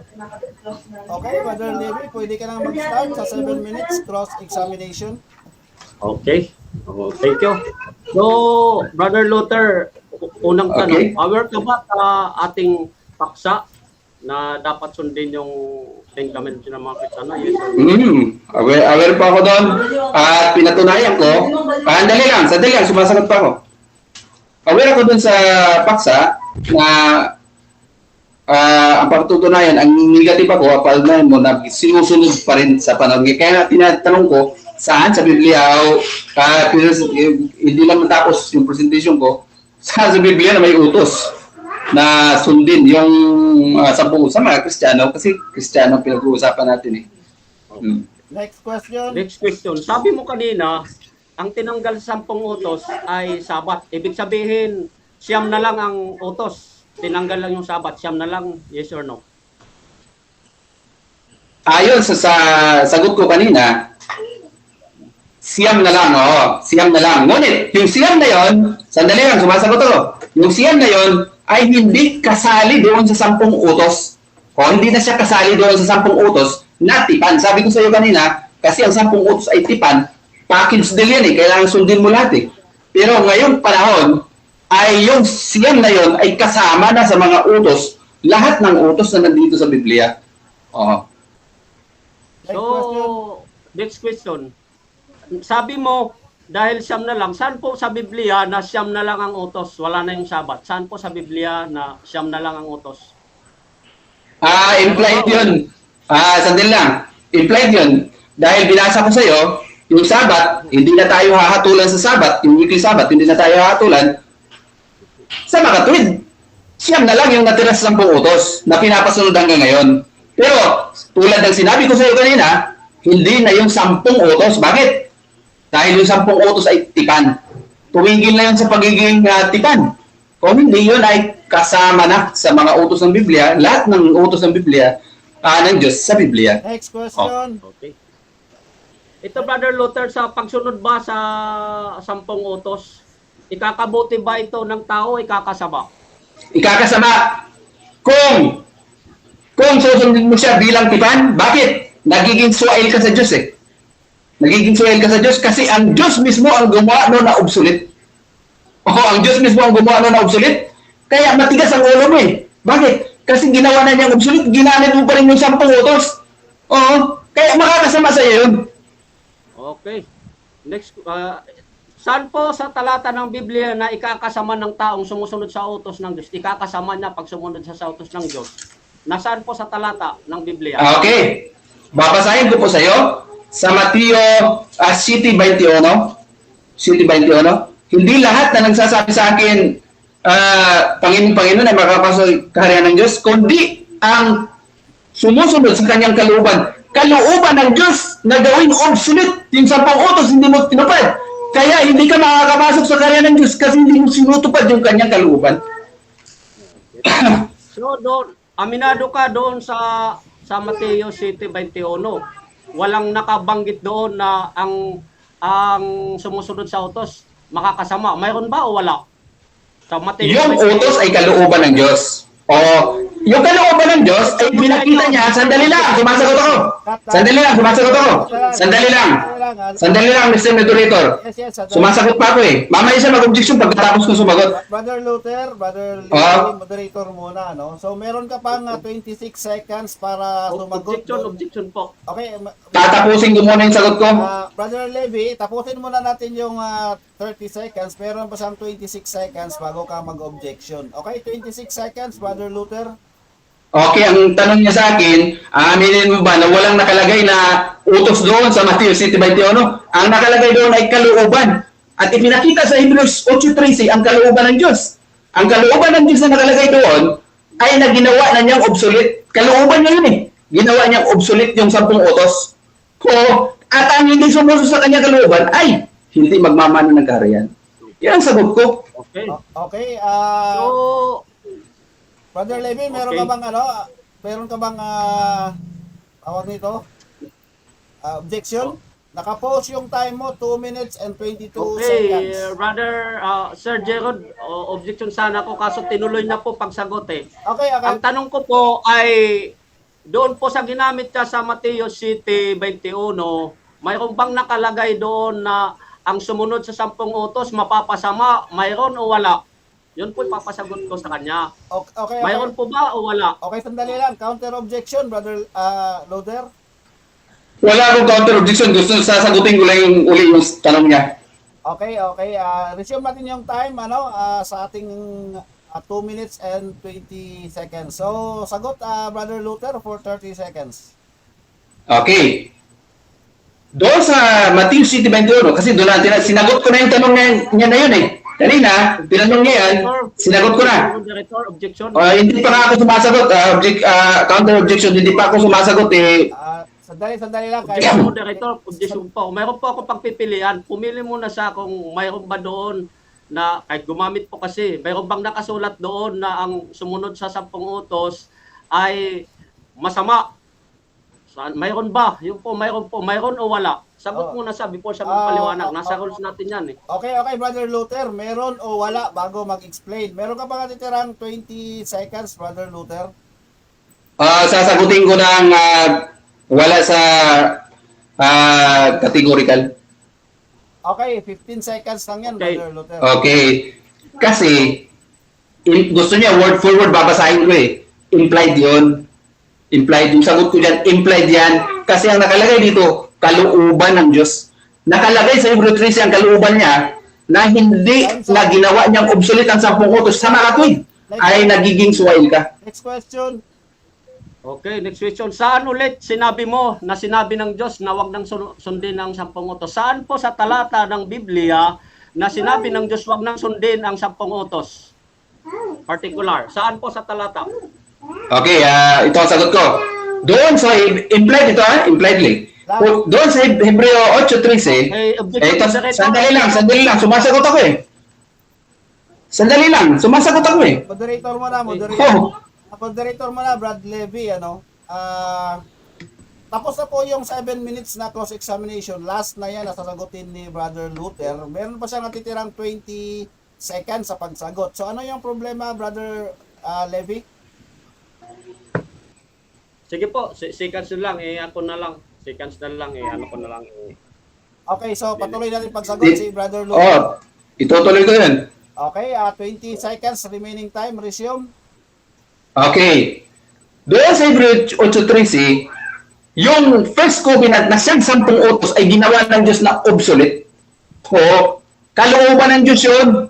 Speaker 1: Okay, Brother Levy, pwede ka nang mag-start sa 7 minutes cross-examination.
Speaker 2: Okay. Thank you. So, Brother Luther, unang tanong, aware ka ba sa ating paksa na dapat sundin yung Ten Commandments ng mga Kristiyano? Yes or no?
Speaker 3: Aware pa ako doon. At pinatunayan ko, sandali lang, sumasagot pa ako. Aware ako doon sa paksa na ang pagtutunayan, ang negative ako, apalnayan mo na sinusunod pa rin sa panahon. Kaya tinatanong ko, saan sa Biblia o hindi lang matapos yung presentation ko, sa Biblia na may utos na sundin yung 10 sa mga Kristiyano kasi Kristiyano pinag-uusapan natin
Speaker 1: Next question.
Speaker 2: Next question. Sabi mo kanina, ang tinanggal sa 10 utos ay Sabat. Ibig sabihin, siyam na lang ang utos. Tinanggal lang yung Sabat, siyam na lang. Yes or no?
Speaker 3: Ayon sa sagot ko kanina, siyam na lang, siyam na lang. Ngunit, yung siyam na yon, sandali lang, sumasagot ako. Yung siyam na yon ay hindi kasali doon sa 10 utos. O hindi na siya kasali doon sa 10 utos na tipan. Sabi ko sa iyo kanina, kasi ang 10 utos ay tipan, package deal yan kailangan sundin mo lahat Pero ngayong panahon, ay yung siyam na yon ay kasama na sa mga utos, lahat ng utos na nandito sa Biblia.
Speaker 2: Next question. Sabi mo, dahil siyam na lang, saan po sa Biblia na siyam na lang ang utos? Wala na yung Sabat. Saan po sa Biblia na siyam na lang ang utos?
Speaker 3: Implied yun. Sandali lang. Implied yun. Dahil binasa ko sa iyo, yung Sabat, hindi na tayo hahatulan sa Sabat, yung weekly Sabat, hindi na tayo hahatulan. Sa makatwid, siyam na lang yung natira sa 10 utos na pinapasunod hanggang ngayon. Pero, tulad ng sinabi ko sa iyo kanina, hindi na yung 10 utos. Bakit? Dahil yung 10 utos ay tipan. Tumigil na yun sa pagiging tipan. Kung hindi yun ay kasama na sa mga utos ng Biblia, lahat ng utos ng Biblia, ng Diyos sa Biblia.
Speaker 1: Next question.
Speaker 2: Okay. Ito, Brother Luther, sa pagsunod ba sa 10 utos, ikakabuti ba ito ng tao o ikakasama?
Speaker 3: Ikakasama. Kung susundin mo siya bilang tipan, bakit? Nagiging suwail ka sa Diyos Nagiging suwail ka sa Diyos kasi ang Diyos mismo ang gumawa no na obsolete. Ang Diyos mismo ang gumawa no na obsolete. Kaya matigas ang ulo mo Bakit? Kasi ginawa na niyang obsolete, ginamit mo pa rin yung 10 utos. Kaya makakasama sa iyo yun.
Speaker 2: Okay. Next, saan po sa talata ng Biblia na ikakasama ng taong sumusunod sa utos ng Diyos? Ikakasama niya pag sumunod siya sa utos ng Diyos. Nasaan po sa talata ng Biblia?
Speaker 3: Okay. Babasahin ko po sa iyo sa Mateo City 21. City 21. Hindi lahat na nagsasabi sa akin, Panginoon ay makapasok kaharian ng Diyos, kundi ang sumusunod sa kanyang kalooban. Kalooban ng Diyos na gawin obsolete yung 10 utos, hindi mo tinupad. Kaya hindi ka makakapasok sa kaharian ng Diyos kasi hindi mo sinutupad yung kanyang kalooban.
Speaker 2: So doon, aminado ka doon sa Mateo City 21. Walang nakabanggit doon na ang sumusunod sa utos makakasama. Mayroon ba o wala? Sa Mateo
Speaker 3: Yung
Speaker 2: 21.
Speaker 3: utos ay kalooban ng Diyos. O, yung kalooban ng Diyos ay pinakita niya, sandali lang, sumasagot ako. Sandali lang, sumasagot ako. Sandali lang. Sandali lang, Mr. Moderator.
Speaker 1: Yes.
Speaker 3: Sumasagot pa ako eh. Mamaya siya mag-objection pagkatapos ko sumagot.
Speaker 1: Brother Luther, Brother Lee, moderator muna, no? So, meron ka pang 26 seconds para sumagot.
Speaker 2: Objection po.
Speaker 1: Okay,
Speaker 3: Tatapusin ko muna yung sagot ko.
Speaker 1: Brother Levy, tapusin muna natin yung 30 seconds. Meron pa siyang 26 seconds bago ka mag-objection. Okay, 26 seconds, Brother Luther.
Speaker 3: Okay, ang tanong niya sa akin, aminin mo ba na walang nakalagay na utos doon sa Mateo City 21? Ang nakalagay doon ay kalooban. At ipinakita sa Hebrews 8:13 ang kalooban ng Diyos. Ang kalooban ng Diyos na nakalagay doon ay naginawa na niyang obsolete. Kalooban niya yun eh. Ginawa niyang obsolete yung 10 utos. At ang hindi sumusunod sa kanyang kalooban ay hindi magmamana ng kaharian. Yan ang sagot ko.
Speaker 2: Okay.
Speaker 1: Okay,
Speaker 2: So,
Speaker 1: Brother Levy, meron ka bang meron ka bang tawag nito? Objection? Naka-pause yung time mo, 2 minutes and 22
Speaker 2: okay,
Speaker 1: seconds.
Speaker 2: brother, Sir Gerald, objection sana ko kaso tinuloy na po pagsagot eh.
Speaker 1: Okay.
Speaker 2: Ang tanong ko po ay doon po sa ginamit niya sa Mateo City 21, mayroon bang nakalagay doon na ang sumunod sa 10 utos mapapasama? Mayroon o wala? Yun po ipapasagot ko sa kanya.
Speaker 1: Okay.
Speaker 2: Mayroon po ba o wala?
Speaker 1: Okay, sandali lang. Counter objection, Brother Loader.
Speaker 3: Wala akong counter objection. Gusto sasagutin ko lang yung uli yung tanong niya.
Speaker 1: Okay. Resume natin yung time sa ating 2 minutes and 20 seconds. So, sagot Brother Luther for 30 seconds.
Speaker 3: Okay. Doon sa Matthew City 21, kasi doon natin, sinagot ko na yung tanong niya na yun eh. Kanina, tinanong niya yan, sinagot ko na.
Speaker 2: Director, objection.
Speaker 3: Hindi pa nga ako sumasagot. Counter objection, hindi pa ako sumasagot eh.
Speaker 1: Sandali lang.
Speaker 2: Objection, Director, objection po. Mayroon po ako pagpipilian. Pumili muna siya kung mayroon ba doon na, kahit gumamit po kasi, mayroon bang nakasulat doon na ang sumunod sa 10 utos ay masama. Mayroon ba? Yung po, mayroon o wala? Sagot muna siya before siya magpaliwanag. Nasa rules natin yan eh.
Speaker 1: Okay, Brother Luther. Meron o wala bago mag-explain? Meron ka pa natitirang 20 seconds, Brother Luther?
Speaker 3: Sasagutin ko ng wala sa categorical.
Speaker 1: Okay, 15 seconds lang yan,
Speaker 2: Okay.
Speaker 1: Brother Luther.
Speaker 3: Okay. Kasi, gusto niya word for word, babasahin ko eh. Implied yun. Implied. Yung sagot ko dyan, implied yan. Kasi ang nakalagay dito, kalooban ng Diyos. Nakalagay sa Hebrew 13 ang kalooban niya na hindi na ginawa niyang obsolete ang 10 utos sa mga tuwid ay nagiging suwail ka.
Speaker 1: Next question.
Speaker 2: Okay, next question. Saan ulit sinabi mo na sinabi ng Diyos na wag nang sundin ang 10 utos? Saan po sa talata ng Biblia na sinabi ng Diyos wag nang sundin ang 10 utos? Particular. Saan po sa talata?
Speaker 3: Okay, ito ang sagot ko. Doon sa implied ito, impliedly. Doon sa Hebreo 8:13, ito, sandali lang, sumasagot ako eh. Sandali lang, sumasagot ako eh.
Speaker 1: Moderator mo na, Moderator mo na, Brad Levy, tapos na po yung 7 minutes na cross-examination. Last na yan, nasasagutin ni Brother Luther. Meron pa siyang natitirang 20 seconds sa pagsagot. So ano yung problema, Brother Levy?
Speaker 2: Sige po, seconds na lang, ako na lang. Seconds na lang, ano ko na lang.
Speaker 1: Okay, so patuloy natin pagsagot si Brother Luther.
Speaker 3: Itutuloy ko yun.
Speaker 1: Okay, 20 seconds remaining time. Resume.
Speaker 3: Okay. Doon sa Hebreo 8:13, yung first covenant na siyang 10 utos ay ginawa ng Diyos na obsolete. O, kalooban ng Diyos yun.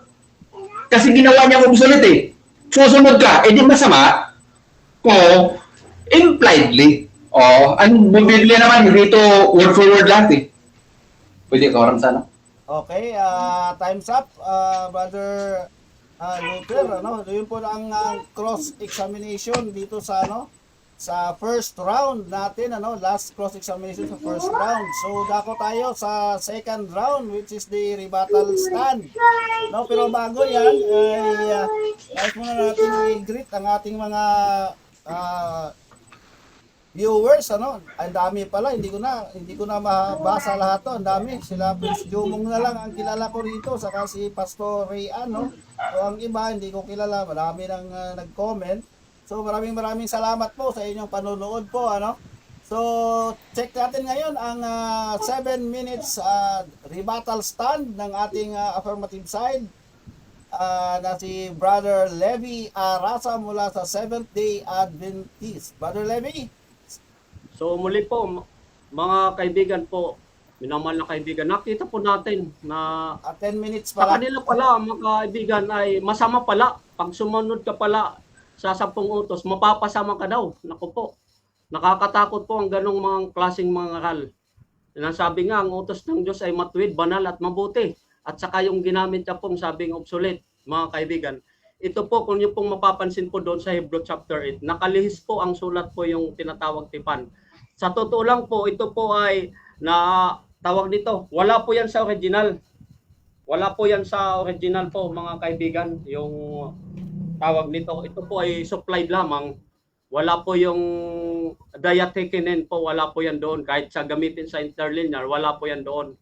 Speaker 3: Kasi ginawa niya obsolete eh. Susunod ka, edi masama. O, impliedly. O, ang Biblia naman, dito word for word lahat eh. Pwede ka orang sana.
Speaker 1: Okay, time's up, Brother Luther, ano? Yun po ang cross-examination dito sa sa first round natin, last cross-examination sa first round. So, dako tayo sa second round, which is the rebuttal stand. No, pero bago yan, ay nais muna natin i-greet ang ating mga viewers, ang dami pala, hindi ko na mabasa lahat to, ang dami. Sila Prince Jumong na lang ang kilala ko rito, saka si Pastor Rayan, so ang iba hindi ko kilala, marami nang nag-comment. So maraming salamat po sa inyong panonood po, So check natin ngayon ang 7 minutes rebuttal stand ng ating affirmative side, na si Brother Levi Arasa mula sa Seventh-day Adventist. Brother Levi?
Speaker 2: So muli po, mga kaibigan po, minamahal na kaibigan, nakita po natin na
Speaker 1: 10 minutes
Speaker 2: sa
Speaker 1: pala.
Speaker 2: kanila pala, mga kaibigan, ay masama pala. Pag sumunod ka pala sa 10 utos, mapapasama ka daw. Naku po, nakakatakot po ang ganong mga klaseng mga aral. Sabi nga, ang utos ng Diyos ay matuwid, banal at mabuti. At saka yung ginamit niya pong sabing obsolete, mga kaibigan. Ito po, kung niyo pong mapapansin po doon sa Hebrew chapter 8, nakalihis po ang sulat po yung tinatawag tipan. Sa totoo lang po, ito po ay tawag nito, wala po yan sa original. Wala po yan sa original po, mga kaibigan, yung tawag nito. Ito po ay supplied lamang. Wala po yung diathekinen po, wala po yan doon. Kahit sa gamitin sa interlinear, wala po yan doon.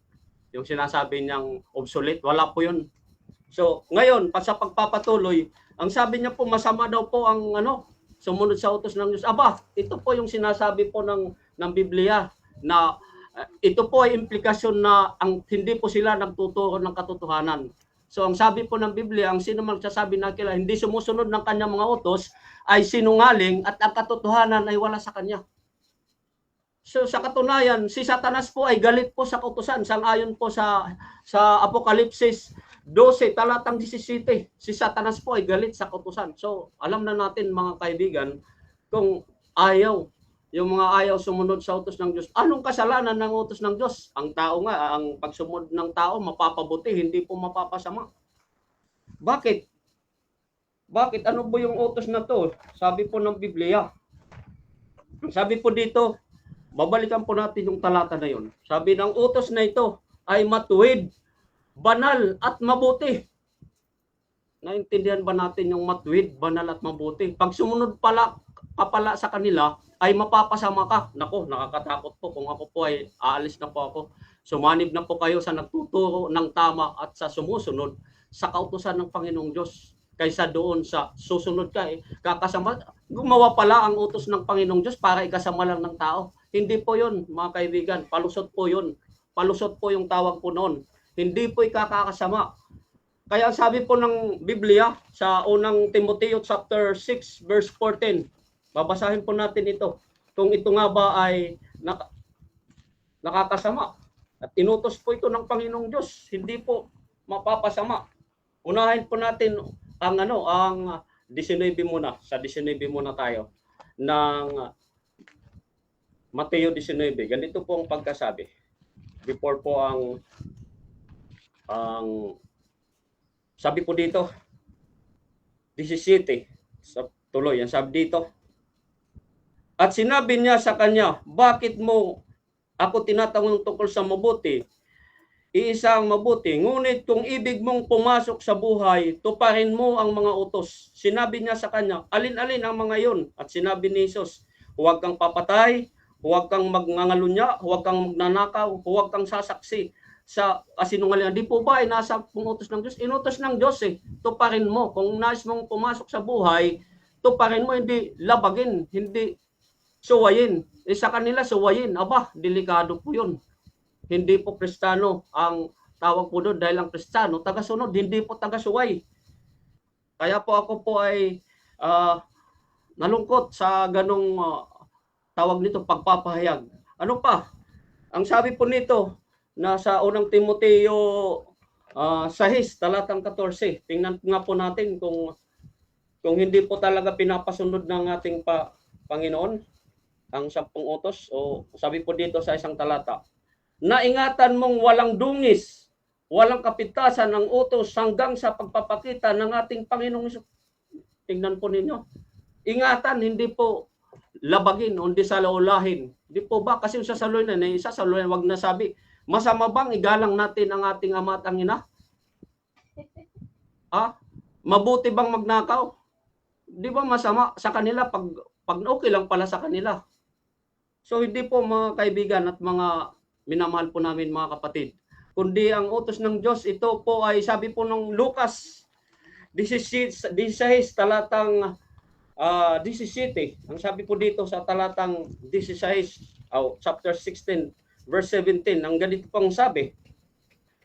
Speaker 2: Yung sinasabi niyang obsolete, wala po yun. So, ngayon, sa pagpapatuloy, ang sabi niya po, masama daw po ang sumunod sa utos ng Diyos. Aba, ito po yung sinasabi po ng Biblia na ito po ay implikasyon na hindi po sila nagtuturo ng katotohanan. So, ang sabi po ng Biblia, ang sino man magsasabi na hindi sumusunod ng kanyang mga utos ay sinungaling at ang katotohanan ay wala sa kanya. So sa katunayan, si Satanas po ay galit po sa kautusan. Sang-ayon po sa Apokalipsis 12, talatang 17. Si Satanas po ay galit sa kautusan. So alam na natin, mga kaibigan, kung yung mga ayaw sumunod sa utos ng Diyos. Anong kasalanan ng utos ng Diyos? Ang tao nga, ang pagsumunod ng tao, mapapabuti, hindi po mapapasama. Bakit? Bakit? Ano po yung utos na to? Sabi po ng Biblia. Sabi po dito, babalikan po natin yung talata na yun. Sabi ng utos na ito ay matuwid, banal at mabuti. Naintindihan ba natin yung matuwid, banal at mabuti? Pag sumunod pala sa kanila, ay mapapasama ka. Nako, nakakatakot po. Kung ako po ay aalis na po ako. Sumanib na po kayo sa nagtuturo ng tama at sa sumusunod sa kautusan ng Panginoong Diyos. Kaysa doon sa susunod ka kakasama. Gumawa pala ang utos ng Panginoong Diyos para ikasama lang ng tao. Hindi po yun, mga kaibigan. Palusot po yun. Palusot po yung tawag po noon. Hindi po ikakasama. Kaya sabi po ng Biblia sa unang Timoteo chapter 6 verse 14. Babasahin po natin ito. Kung ito nga ba ay nakakasama. At inutos po ito ng Panginoong Diyos. Hindi po mapapasama. Unahin po natin ang 19 muna. Sa 19 muna tayo. Ng Mateo 19. Ganito po ang pagkasabi. Before po ang sabi po dito 17 sa tuloy. Ang sabi dito, at sinabi niya sa kanya, bakit mo ako tinatanong tungkol sa mabuti? Iisang mabuti. Ngunit kung ibig mong pumasok sa buhay, tuparin mo ang mga utos. Sinabi niya sa kanya, alin-alin ang mga yon? At sinabi ni Jesus, huwag kang papatay, huwag kang magngangalunya, huwag kang magnanakaw, huwag kang sasaksi sa kasinungalingan. Di po ba ay nasa utos ng Diyos? Inutos ng Diyos tuparin mo. Kung nais mong pumasok sa buhay, tuparin mo, hindi labagin, hindi suwayin. Sa kanila suwayin. Aba, delikado po yun. Hindi po Kristiyano ang tawag po doon dahil ang Kristiyano, taga-sunod, hindi po taga-suway. Kaya po ako po ay nalungkot sa ganong tawag nito, pagpapahayag. Ano pa? Ang sabi po nito, nasa unang Timoteo 6, talatang 14. Tingnan nga po natin kung hindi po talaga pinapasunod ng ating Panginoon ang 10 utos. O sabi po dito sa isang talata, naingatan mong walang dungis, walang kapitasan ng utos hanggang sa pagpapakita ng ating Panginoong Hesus. Tingnan po ninyo. Ingatan, hindi po labagin, hindi salaulahin. Hindi po ba? Kasi yung sasaluhin na isasaluhin, wag na sabi, masama bang igalang natin ang ating ama at ang ina? Mabuti bang magnakaw? Di ba masama sa kanila pag okay lang pala sa kanila? So hindi po mga kaibigan at mga minamahal po namin mga kapatid, kundi ang utos ng Diyos, ito po ay sabi po ng Lucas 16 talatang 17. Ang sabi po dito sa talatang 16, chapter 16, verse 17, ang ganito pong sabi,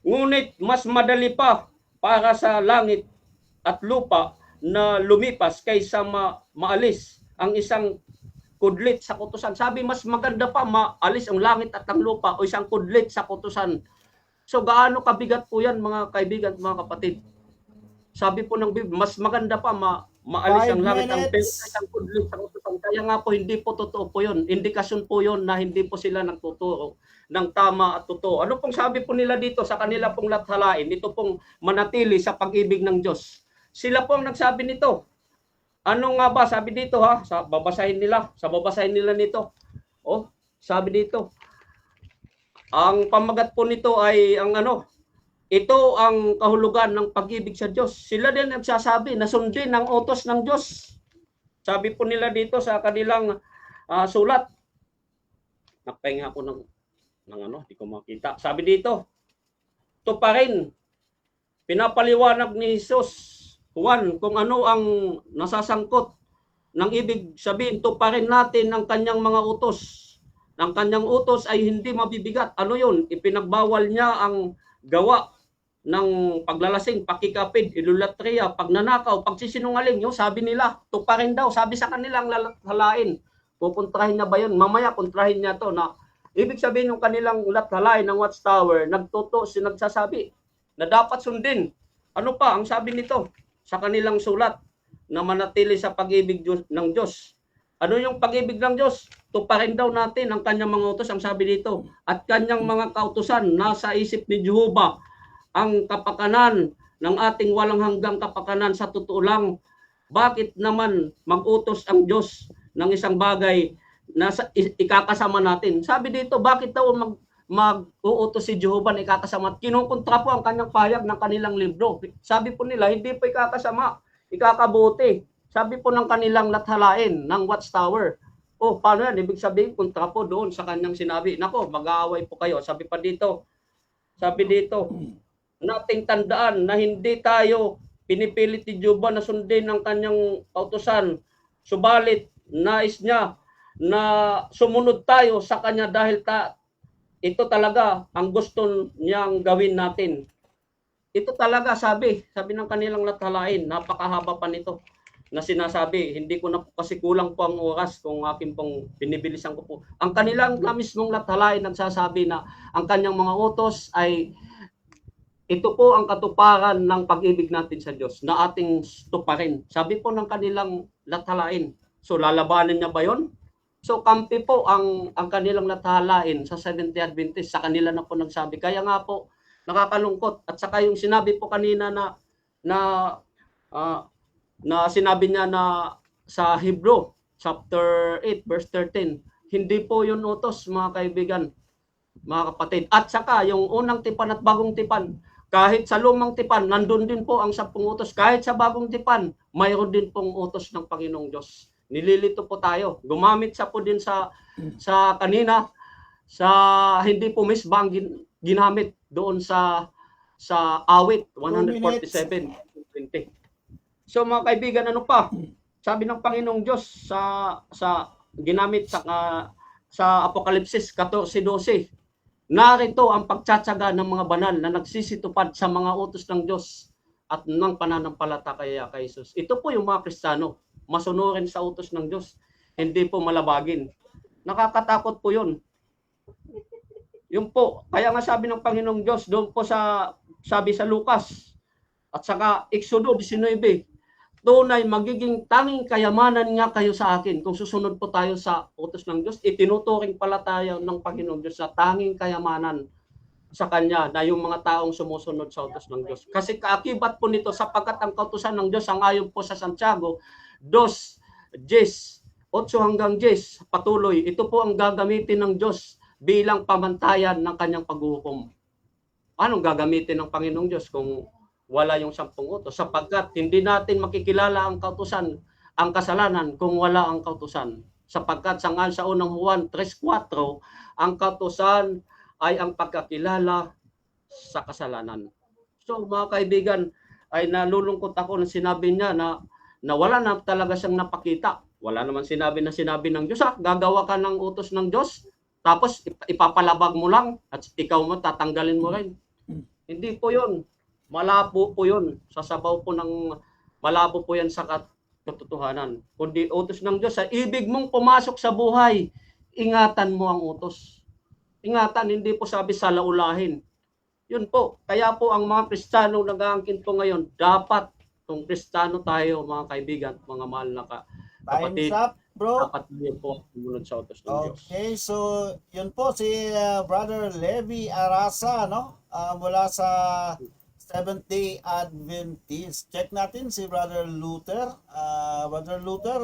Speaker 2: ngunit mas madali pa para sa langit at lupa na lumipas kaysa maalis ang isang kudlit sa kutusan. Sabi, mas maganda pa maalis ang langit at ang lupa o isang kudlit sa kutusan. So gaano kabigat po yan mga kaibigan at mga kapatid? Sabi po ng Biblia, mas maganda pa maalis ang langit ang isang kudlit sa kutusan. Kaya nga po hindi po totoo po yun. Indikasyon po yun na hindi po sila nagtuturo ng tama at totoo. Ano pong sabi po nila dito sa kanila pong lathalain? Ito pong manatili sa pag-ibig ng Diyos. Sila po ang nagsabi nito. Ano nga ba sabi dito ha? Babasahin nila nito. Sabi dito. Ang pamagat po nito ay ito ang kahulugan ng pag-ibig sa Diyos. Sila din nagsasabi na sundin ang utos ng Diyos. Sabi po nila dito sa kanilang sulat. Nagpahinga ako ng di ko makita. Sabi dito, ito pa rin, pinapaliwanag ni Jesus Juan kung ano ang nasasangkot ng ibig sabihin, tuparin natin ang kanyang mga utos. Ang kanyang utos ay hindi mabibigat. Ano yun? Ipinagbawal niya ang gawa ng paglalasing, pakikapid, idolatria, pagnanakaw, pagsisinungaling. Yung sabi nila, tuparin daw. Sabi sa kanilang lathalain. Pupuntrahin niya ba yun? Mamaya kontrahin niya to na ibig sabihin yung kanilang lathalain ng Watchtower, nagsasabi na dapat sundin. Ano pa ang sabi nito? Sa kanilang sulat na manatili sa pag-ibig ng Diyos. Ano yung pag-ibig ng Diyos? Tuparin daw natin ang kanyang mga utos, ang sabi dito. At kanyang mga kautusan, nasa isip ni Jehovah ang kapakanan ng ating walang hanggang kapakanan sa totoo lang. Bakit naman mag-utos ang Diyos ng isang bagay na ikakasama natin? Sabi dito, bakit daw mag-uutos si Jehovah na ikakasama? Kinukontra po ang kanyang pahayag ng kanilang libro. Sabi po nila, hindi po ikakasama, ikakabuti. Sabi po ng kanilang lathalain ng Watchtower. Paano yan? Ibig sabihin, kontra po doon sa kanyang sinabi. Nako, mag-aaway po kayo. Sabi dito, nating tandaan na hindi tayo pinipilit ni Jehovah na sundin ang kanyang kautusan. Subalit, nais niya na sumunod tayo sa kanya dahil ito talaga ang gusto niyang gawin natin. Ito talaga sabi ng kanilang lathalain, napakahaba pa nito na sinasabi. Hindi ko na po kasi kulang po ang oras kung akin pong binibilisan ko po. Ang kanilang mismong lathalain nagsasabi na ang kanyang mga utos ay ito po ang katuparan ng pag-ibig natin sa Diyos na ating tuparin. Sabi po ng kanilang lathalain. So lalabanan niya ba yon? So kampi po ang kanilang lathalain sa Seventh-day Adventist, sa kanila na po nagsabi. Kaya nga po nakakalungkot. At saka yung sinabi po kanina na sinabi niya na sa Hebrew chapter 8 verse 13, hindi po yun utos mga kaibigan, mga kapatid. At saka yung unang tipan at bagong tipan, kahit sa lumang tipan nandun din po ang 10 utos. Kahit sa bagong tipan mayroon din pong utos ng Panginoong Diyos. Nililito po tayo. Gumamit siya po din sa kanina sa hindi po misbang ginamit doon sa awit 147:20. So mga kaibigan, ano pa? Sabi ng Panginoong Diyos sa ginamit sa Apokalipsis 14:12. Narito ang pagtsatsaga ng mga banal na nagsisitupad sa mga utos ng Diyos at ng pananampalataya kay Jesus. Ito po yung mga Kristiyano, masunurin sa utos ng Diyos, hindi po malabagin. Nakakatakot po yun. Yun po, kaya nga sabi ng Panginoong Diyos, doon po sabi sa Lucas, at saka Exodo 19, tunay magiging tanging kayamanan nga kayo sa akin. Kung susunod po tayo sa utos ng Diyos, itinuturing pala tayo ng Panginoong Diyos sa tanging kayamanan sa Kanya na yung mga taong sumusunod sa utos ng Diyos. Kasi kaakibat po nito sapagkat ang kautusan ng Diyos ang ayon po sa Santiago 2:10, 8 hanggang 10, patuloy. Ito po ang gagamitin ng Diyos bilang pamantayan ng Kanyang paghuhukom. Anong gagamitin ng Panginoong Diyos kung wala yung 10 utos? Sapagkat hindi natin makikilala ang kautusan, ang kasalanan kung wala ang kautusan. Sapagkat sangan sa unang Juan 3:4, ang kautusan ay ang pagkakilala sa kasalanan. So mga kaibigan, ay nalulungkot ako na sinabi niya na wala na talaga siyang napakita. Wala naman sinabi ng Diyos, gagawa ka ng utos ng Diyos, tapos ipapalabag mo lang at ikaw mo tatanggalin mo rin. Hindi po yun. Malabo po yun. Sasabaw po ng malabo po yan sa katotohanan. Kundi utos ng Diyos, ibig mong pumasok sa buhay, ingatan mo ang utos. Ingatan, hindi po sabi sa laulahin. Yun po. Kaya po ang mga Kristiyano nag-aangkin po ngayon, dapat kung Kristiyano tayo, mga kaibigan, mga mahal na kapatid,
Speaker 1: Time's up, bro.
Speaker 2: dapat yun po sumunod sa utos ng Diyos.
Speaker 1: Okay, so yun po si Brother Levi Arasa, no? Mula sa Seventh-day Adventist. Check natin si Brother Luther. Brother Luther,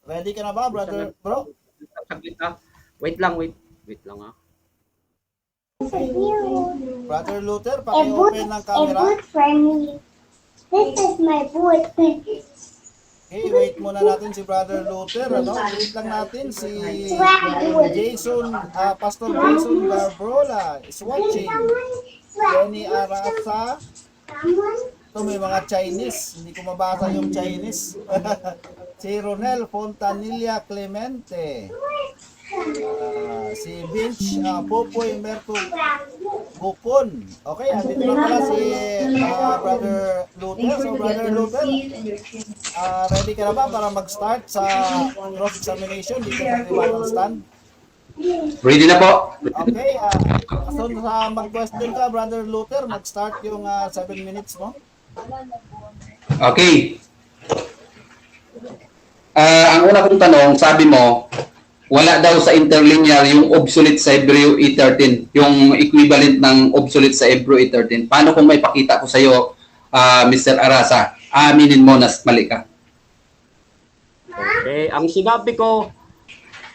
Speaker 1: ready ka na ba, brother, bro?
Speaker 2: Saglit ha. Wait lang ha.
Speaker 1: Brother Luther, paki-open ng camera.
Speaker 4: boot for me. This is my boot.
Speaker 1: Okay, wait muna natin si Brother Luther, ano? Wait lang natin si Jason, Pastor Jason Barbrola is watching. Jenny Arasa. Ito may mga Chinese, hindi ko mabasa yung Chinese. Si Ronel Fontanilla Clemente. Si Vince Popoy Merto Bukon. Okay, andito na pala si Brother Luther. So Brother Luther, ready ka na ba para mag-start sa cross-examination dito sa Tribunal Stand?
Speaker 3: Ready na po.
Speaker 1: Okay, so sa mag-question ka, Brother Luther, mag-start yung 7 minutes mo.
Speaker 3: Okay. Ang una kong tanong, sabi mo, wala daw sa interlinear yung obsolete sa Hebreo 8:13, yung equivalent ng obsolete sa Hebreo 8:13. Paano kung may pakita ko sa iyo, Mr. Arasa? Aminin mo na mali ka.
Speaker 2: Okay, ang sinabi ko,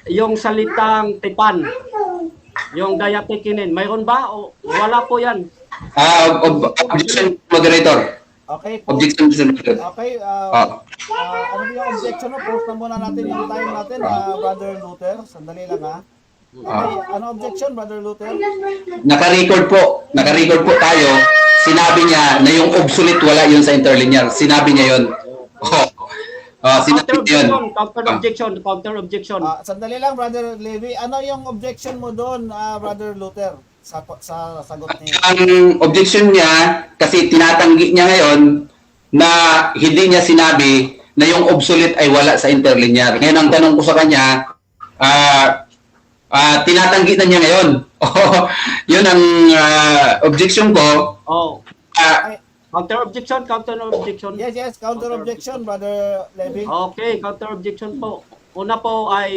Speaker 2: yung salitang tipan, yung diatikinin, mayroon ba o wala po yan?
Speaker 3: Objection, moderator.
Speaker 1: Okay po.
Speaker 3: Objection, moderator.
Speaker 1: Okay, ano ba yung objection mo? Post na muna natin yung time natin, Brother Luther. Sandali lang ha. Okay, ano objection, Brother Luther?
Speaker 3: Naka-record po tayo. Sinabi niya na yung obsolete wala yun sa interlinear. Sinabi niya yun. Sinabi niya yun.
Speaker 2: Counter objection.
Speaker 1: Sandali lang, Brother Levi. Ano yung objection mo doon, Brother Luther? Sa sagot niya.
Speaker 3: Ang objection niya, kasi tinatanggi niya ngayon na hindi niya sinabi na yung obsolete ay wala sa interlinear. Ngayon ang tanong ko sa kanya, tinatanggi na niya ngayon. Yun ang objection ko.
Speaker 2: Counter objection.
Speaker 1: Yes, counter objection, Brother Levi.
Speaker 2: Okay, counter objection po. Una po ay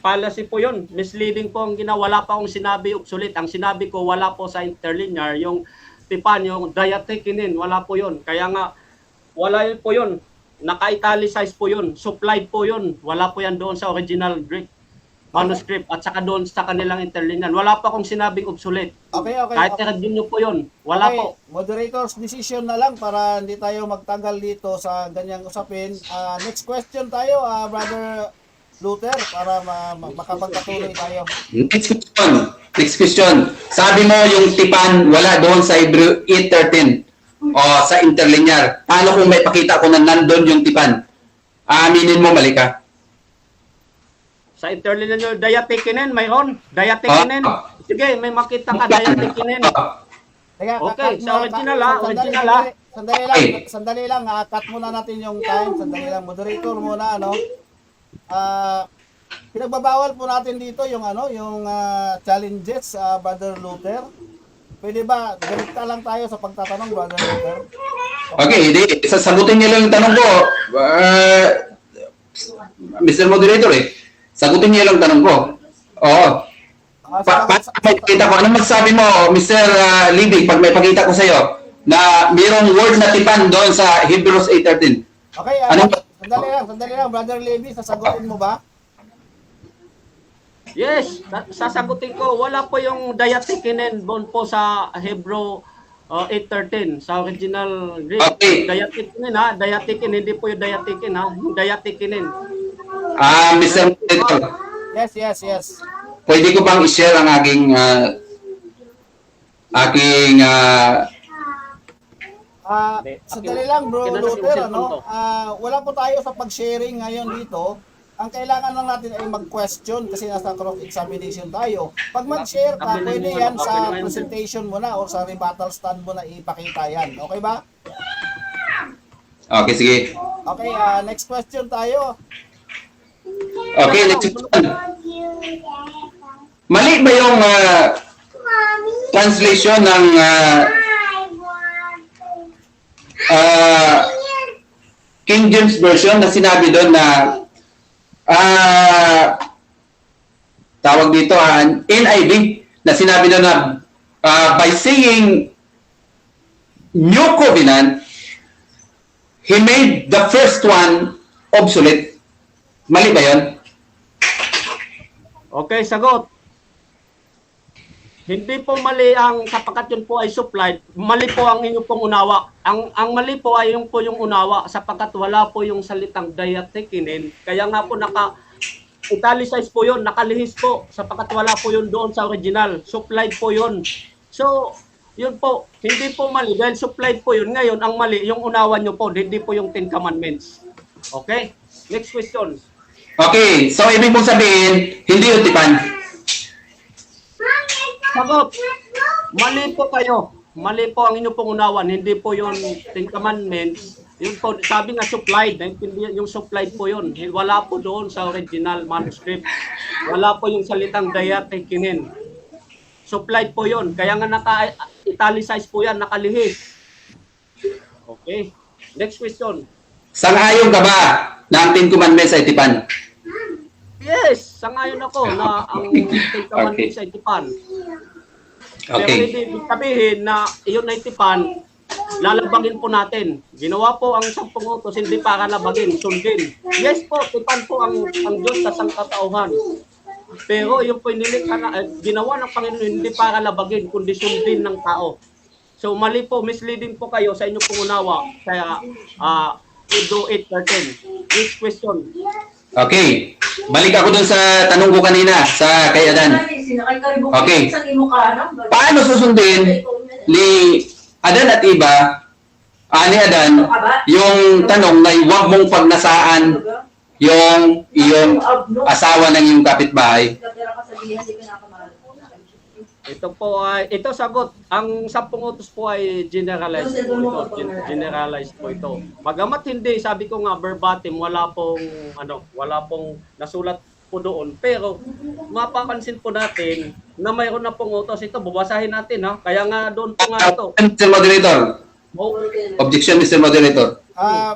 Speaker 2: policy po yun. Misleading po ang ginawa. Wala pa akong sinabi obsolete. Ang sinabi ko, wala po sa interlinear. Yung tipan, yung diatikinin, wala po yun. Kaya nga, wala po yun. Naka-italicized po yun. Supplied po yun. Wala po yan doon sa original Greek manuscript at saka doon sa kanilang interlinear. Wala pa akong sinabing obsolete.
Speaker 1: Okay.
Speaker 2: Kahit i-review nyo po yun. Wala po.
Speaker 1: Moderator's decision na lang para hindi tayo magtagal dito sa ganyang usapin. Next question tayo, Brother Luther, para makapagpatuloy tayo.
Speaker 3: Next question. Sabi mo yung tipan wala doon sa Hebreo 8:13 o sa interlinear. Paano kung may pakita ko na nandun yung tipan? Aminin mo, mali ka.
Speaker 2: Sa interlinear, diatikinin, mayroon. Diatikinin. Sige, may makita ka diatikinin. Okay, sa original ha.
Speaker 1: Sandali lang, cut muna natin yung time. Sandali lang, moderator muna, ano. Pinagbabawal po natin dito yung yung challenges, Brother Luther. Pwede ba direkta lang tayo sa pagtatanong, Brother Luther?
Speaker 3: Okay, hindi. Sasagutin niyo lang yung tanong ko. Mr. Moderator sagutin niyo lang tanong ko. Oo. May pakita ko. Ano magsabi mo, Mr. Libby, pag may pakita ko sa'yo na mayroong word na tipan doon sa Hebrews 8:13?
Speaker 1: Okay,
Speaker 3: Ano?
Speaker 1: sandali lang, Brother Levi, sasagutin mo ba?
Speaker 2: Yes, sasagutin ko. Wala po yung diatikinen doon po sa Hebrew 8:13 sa original Greek.
Speaker 3: Okay.
Speaker 2: Diatikinen ha, diatikin, hindi po yung diatikin ha, yung diatikinen.
Speaker 3: Mr. Moderator,
Speaker 1: Yes.
Speaker 3: pwede ko bang i-share ang aking
Speaker 1: Sandali lang, Bro
Speaker 2: Kinala
Speaker 1: Luther,
Speaker 2: yung cellphone ko.
Speaker 1: wala po tayo sa pag-sharing ngayon dito. Ang kailangan lang natin ay mag-question kasi nasa cross-examination tayo. Pag mag-share ka, pwede yan sa presentation mo na o sa rebuttal stand mo na ipakita yan. Okay ba?
Speaker 3: Okay, sige.
Speaker 1: Okay, next question tayo.
Speaker 3: Okay, next one. Mali ba yung translation ng King James Version na sinabi doon na tawag dito NIV na sinabi doon na by saying New Covenant, He made the first one obsolete. Mali ba yun?
Speaker 2: Okay, sagot. Hindi po mali ang sapagkat yun po ay supplied. Mali po ang inyong pong unawa. Ang mali po ay yung po yung unawa sapagkat wala po yung salitang diatikinin. Kaya nga po italicized po yun, nakalihis po sapagkat wala po yun doon sa original. Supplied po yun. So, yun po, hindi po mali dahil supplied po yun. Ngayon, ang mali, yung unawa nyo po, hindi po yung Ten Commandments. Okay? Next question.
Speaker 3: Okay, so ibig mong sabihin, hindi yung tipan.
Speaker 2: Sagot. Mali po kayo. Mali po ang inyong pong unawan. Hindi po yung Ten Commandments. Yun po, sabi nga supplied. Yung supplied po yun. Wala po doon sa original manuscript. Wala po yung salitang diatikinin. Supplied po yun. Kaya nga naka-italicize po yan, nakalihis. Okay. Next question.
Speaker 3: Sang-ayon ka ba na ang Ten Commandments ay tipan?
Speaker 2: Yes, sangayon ako na ang Ten Commandments ay tipan. Pero
Speaker 3: Okay.
Speaker 2: hindi ibig sabihin na iyon ay tipan, lalabagin po natin. Ginawa po ang 10 utos, hindi para labagin, sundin. Yes po, tipan po ang Diyos sa sangkatauhan. Pero yung po ginawa ng Panginoon hindi para labagin, kundi sundin ng tao. So mali po, misleading po kayo sa inyong pangunawa. Kaya, Hebrew 8:13. Next question.
Speaker 3: Okay. Balik ako dun sa tanong ko kanina sa kay Adan. Okay. Paano susundin ni Adan at Eva, ni Adan, yung tanong na huwag mong pagnasaan yung iyong asawa ng iyong kapitbahay?
Speaker 2: Ito sagot. Ang 10 utos po ay generalized po ito. Generalized po ito. Bagamat hindi, sabi ko nga verbatim, wala pong nasulat po doon. Pero mapapansin po natin na mayroon na pong utos. Ito, babasahin natin ha. Kaya nga doon po nga ito.
Speaker 3: Mr. Moderator. Objection, Mr. Moderator.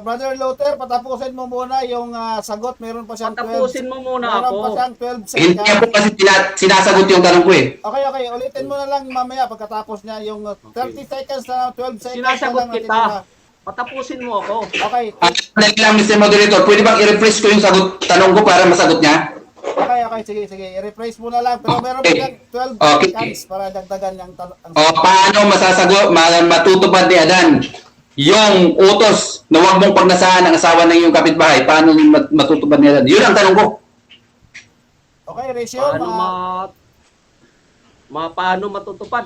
Speaker 1: Brother Luther, patapusin mo muna yung sagot. Meron pa siyang 12.
Speaker 2: Patapusin mo muna
Speaker 1: Meron
Speaker 2: ako.
Speaker 1: pa siyang 12
Speaker 3: Hindi
Speaker 1: seconds.
Speaker 3: ako kasi sinasagot yung tanong ko
Speaker 1: Okay. Ulitin mo na lang mamaya pagkatapos niya yung 30 seconds na 12 seconds.
Speaker 2: Sinasagot
Speaker 1: na lang
Speaker 2: kita. Patapusin mo ako.
Speaker 1: Okay.
Speaker 3: Dali lang, Mr. Moderator. Pwede bang i-refresh ko yung tanong ko para masagot niya?
Speaker 1: Okay. Sige. I-rephrase mo na lang. Pero meron pa siyang 12
Speaker 3: Okay.
Speaker 1: seconds para dagdagan yung
Speaker 3: O paano matutupad ni Adan yung utos na huwag mong pagnasaan ang asawa ng iyong kapitbahay? Paano matutupad ni Adan? Yun ang tanong ko.
Speaker 1: Okay, Ratio.
Speaker 2: Paano matutupad?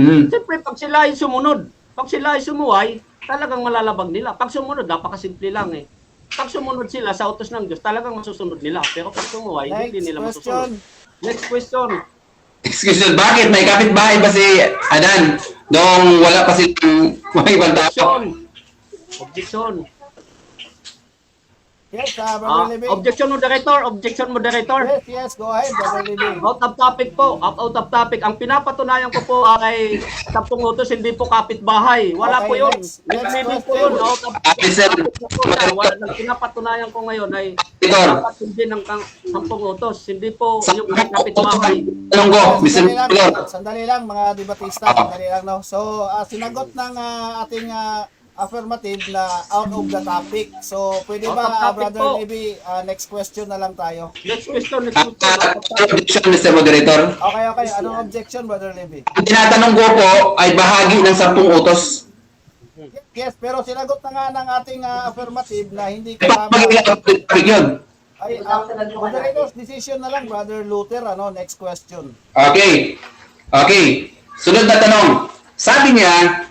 Speaker 3: Hmm.
Speaker 2: Siyempre, pag sila ay sumunod, pag sila ay sumuway, talagang malalabag nila. Pag sumunod, napakasimple lang eh. Pag sumunod sila sa utos ng Diyos, talagang masusunod nila. Pero pag sumuway, hindi nila masusunod. Next question.
Speaker 3: Excuse me, bakit? May kapitbahay ba si Adan noong wala pa silang mga ibang tao?
Speaker 2: Objection.
Speaker 1: Yes, Brother Libby.
Speaker 2: Objection moderator.
Speaker 1: Yes, go ahead, Brother Libby.
Speaker 2: Out of topic po, out of topic. Ang pinapatunayan ko po ay 10 utos, hindi po kapitbahay. Wala
Speaker 1: Okay,
Speaker 2: po yun.
Speaker 1: next
Speaker 2: Nag-meaning po
Speaker 1: question.
Speaker 2: yun. Out of
Speaker 3: Mr.
Speaker 2: Wala, ang pinapatunayan ko ngayon ay
Speaker 3: Moderator.
Speaker 2: dapat hindi ng 10 utos. Hindi po yung kapitbahay.
Speaker 3: Tanong ko, Mr.
Speaker 1: Sandali lang mga debatista, sandali lang no. So, sinagot ng ating affirmative na out of the topic. So, pwede
Speaker 2: Out of
Speaker 1: ba
Speaker 2: topic
Speaker 1: Brother
Speaker 2: po.
Speaker 1: Libby, next question na lang tayo.
Speaker 2: Next question.
Speaker 3: Objection, Mr. Moderator.
Speaker 1: Okay. Anong objection, Brother Libby?
Speaker 3: Ang tinatanong ko po ay bahagi ng 10 utos.
Speaker 1: Yes, pero sinagot na nga ng ating affirmative na hindi kasama.
Speaker 3: Bahagi ng topic yun.
Speaker 1: Ay, moderator's decision na lang, Brother Luther. Next question.
Speaker 3: Okay. Sunod na tanong. Sabi niya,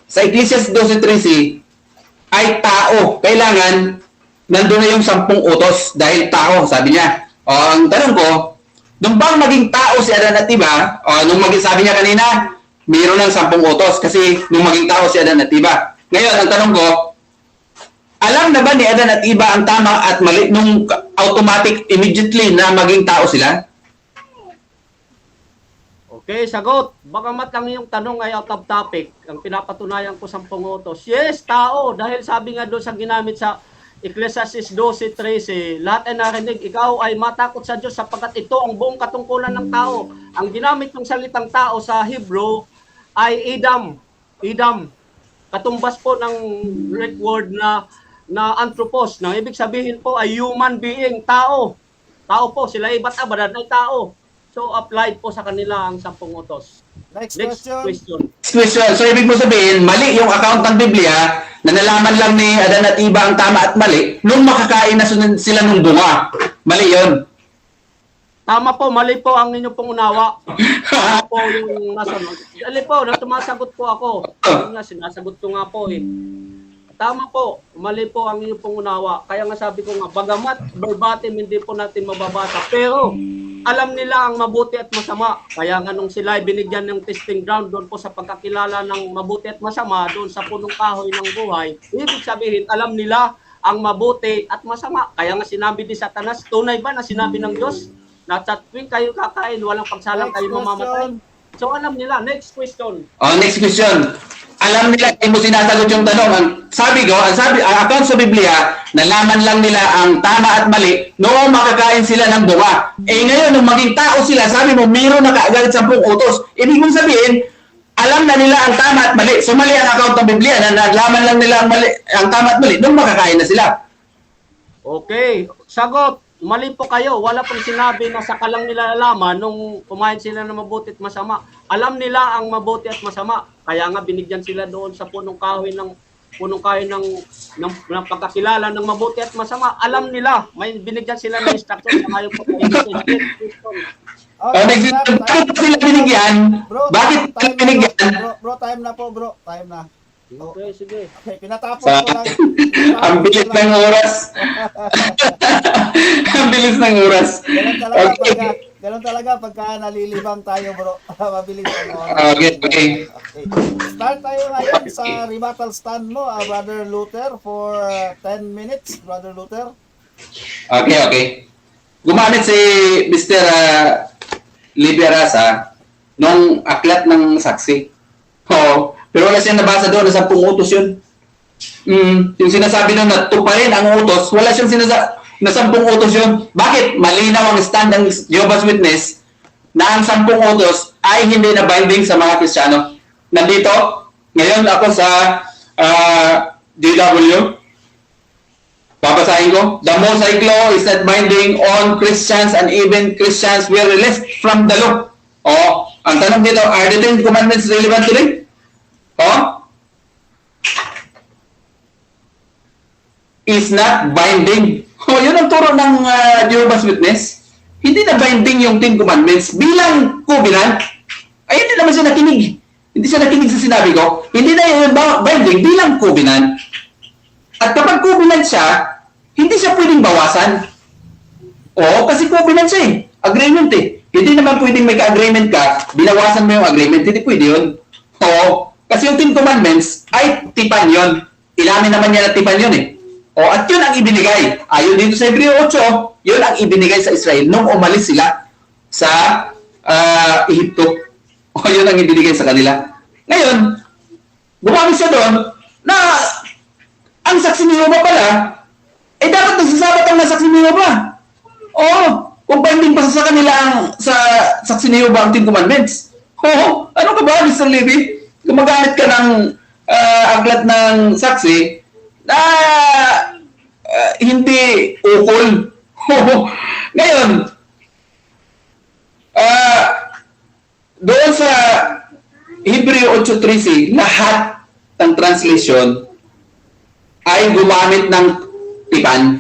Speaker 3: sa Ecclesiastes 12:13 ay tao. Kailangan nandun na yung 10 utos dahil tao, sabi niya. Ang tanong ko, nung bang maging tao si Adan at Eva, sabi niya kanina, mayroon ng 10 utos kasi nung maging tao si Adan at Eva. Ngayon, ang tanong ko, alam na ba ni Adan at Eva ang tama at mali nung automatic immediately na maging tao sila?
Speaker 2: Okay, sagot. Bagamat lang yung tanong ay out of topic, ang pinapatunayan ko 10 utos. Yes, tao. Dahil sabi nga doon sa ginamit sa Ecclesiastes 12:13, lahat ay narinig, ikaw ay matakot sa Diyos sapagkat ito ang buong katungkulan ng tao. Ang ginamit ng salitang tao sa Hebrew ay Edom. Katumbas po ng Greek word na anthropos, na ibig sabihin po ay human being, tao. Tao po, sila iba't abadan ay tao. So, applied po sa kanila ang 10 utos.
Speaker 1: Next
Speaker 2: Next
Speaker 1: question.
Speaker 2: question.
Speaker 3: So, ibig mo sabihin, mali yung account ng Biblia na nalaman lang ni Adan at Eva ang tama at mali nung makakain na sila ng bunga. Mali yun.
Speaker 2: Tama po, mali po ang inyong pong unawa. Tama po yung nasunod. Dali po, sumasagot po ako. Yun nga, sinasagot ko nga po eh. Tama po, mali po ang inyong pong unawa. Kaya nga sabi ko nga, bagamat verbatim hindi po natin mababasa. Pero alam nila ang mabuti at masama. Kaya nga nung sila ay binigyan ng testing ground doon po sa pagkakilala ng mabuti at masama, doon sa punong kahoy ng buhay, ibig sabihin, alam nila ang mabuti at masama. Kaya nga sinabi ni Satanas, tunay ba na sinabi ng Diyos na sa tuwing kayo kakain, walang pagsalang kayo mamamatay? So alam nila. Next question.
Speaker 3: Next question. Alam nila, hindi mo sinasagot yung tanong. Ang account sa Biblia, nalaman lang nila ang tama at mali noong makakain sila ng bunga. Ngayon, nung maging tao sila, sabi mo, mayroon na kaagad 10 utos. Ibig mong sabihin, alam na nila ang tama at mali. So, mali ang account ng Biblia na nalaman lang nila ang tama at mali nung makakain na sila.
Speaker 2: Okay. Sagot. Mali po kayo. Wala pong sinabi na saka lang nila nalaman nung kumain sila ng mabuti at masama. Alam nila ang mabuti at masama. Kaya nga binigyan sila doon sa punong kahoy ng pagkakilala ng mabuti at masama. Alam nila. May binigyan sila ng instruction na ayaw po kayo.
Speaker 3: Bakit sila binigyan? Bakit sila binigyan?
Speaker 1: Bro, time na po, bro. Time na.
Speaker 2: Okay, sige.
Speaker 1: Okay, pinatapos ko lang.
Speaker 3: Ang bilis ng oras. Ang bilis ng oras.
Speaker 1: Ganun talaga pagka nalilibang tayo, bro. Mabilis ang oras.
Speaker 3: Okay.
Speaker 1: Start tayo ngayon sa rebuttal stand mo, Brother Luther, for 10 minutes, Brother Luther.
Speaker 3: Okay. Gumamit si Mr. Libby Arasa nung aklat ng saksi. Pero wala siyang nabasa doon na 10 utos yun. Yung sinasabi doon na tuparin ang utos, wala siyang sinasabi na 10 utos yun. Bakit? Malinaw ang stand ng Jehovah's Witness na ang 10 utos ay hindi na binding sa mga Kristiyano. Nandito, ngayon ako sa DW. Babasahin ko. The Mosaic Law is not binding on Christians and even Christians were released from the law. Ang tanong dito, are the 10 commandments relevant today? Is not binding. Yun ang turo ng Jehovah's Witness. Hindi na binding yung 10 commandments bilang covenant. Ay, hindi naman siya nakinig. Hindi siya nakinig sa sinabi ko. Hindi na yun binding bilang covenant. At kapag covenant siya, hindi siya pwedeng bawasan. Kasi covenant siya eh. Agreement eh. Hindi naman pwedeng may ka-agreement ka, binawasan mo yung agreement. Hindi pwede yun. Kasi yung 10 commandments ay tipan yun. Ilamin naman niya na tipan yun eh. O, at yun ang ibinigay. Ayon dito sa Hebreo 8, yun ang ibinigay sa Israel nung umalis sila sa Ehipto. O, yun ang ibinigay sa kanila. Ngayon, gumamit siya doon na ang saksi ni Jehovah pala, dapat nagsasabat ang nasaksi ni Jehovah. Oo, kung binding pa sa kanila ang sa saksi ni Jehovah ang 10 Commandments. Oo, ano ka ba, Mr. Levy? Gumagamit ka ng aklat ng saksi na hindi ukol. Ngayon, doon sa Hebreo 8:13, lahat ng translation ay gumamit ng tipan.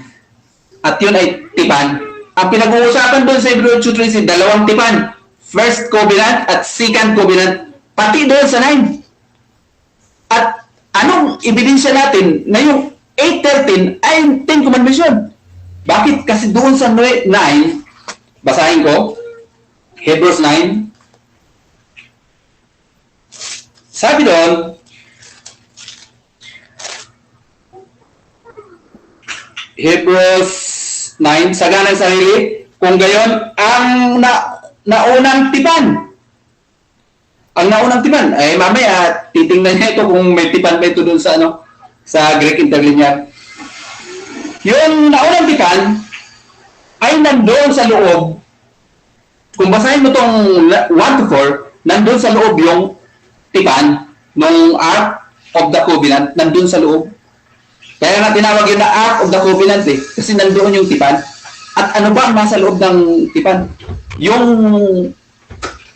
Speaker 3: At yun ay tipan. Ang pinag-uusapan doon sa Hebreo 8:13, dalawang tipan. First covenant at second covenant. Pati doon sa 9. At anong ebidensya natin na yung 8:13 ay 10 commandments yun? Bakit? Kasi doon sa 9, basahin ko, Hebrews 9, sabi doon, Hebrews 9, sagana ng sarili, kung gayon, ang naunang tipan. Ang naunang tipan, mamaya, titingnan niya ito kung may tipan pa ito doon sa, sa Greek Interlinear. Yung naunang tipan, ay nandoon sa loob, kung basahin mo itong 1-4, nandoon sa loob yung tipan ng Ark of the Covenant, nandoon sa loob. Kaya nga tinawag yun na Ark of the Covenant kasi nandoon yung tipan. At ano ba ang nasa loob ng tipan? Yung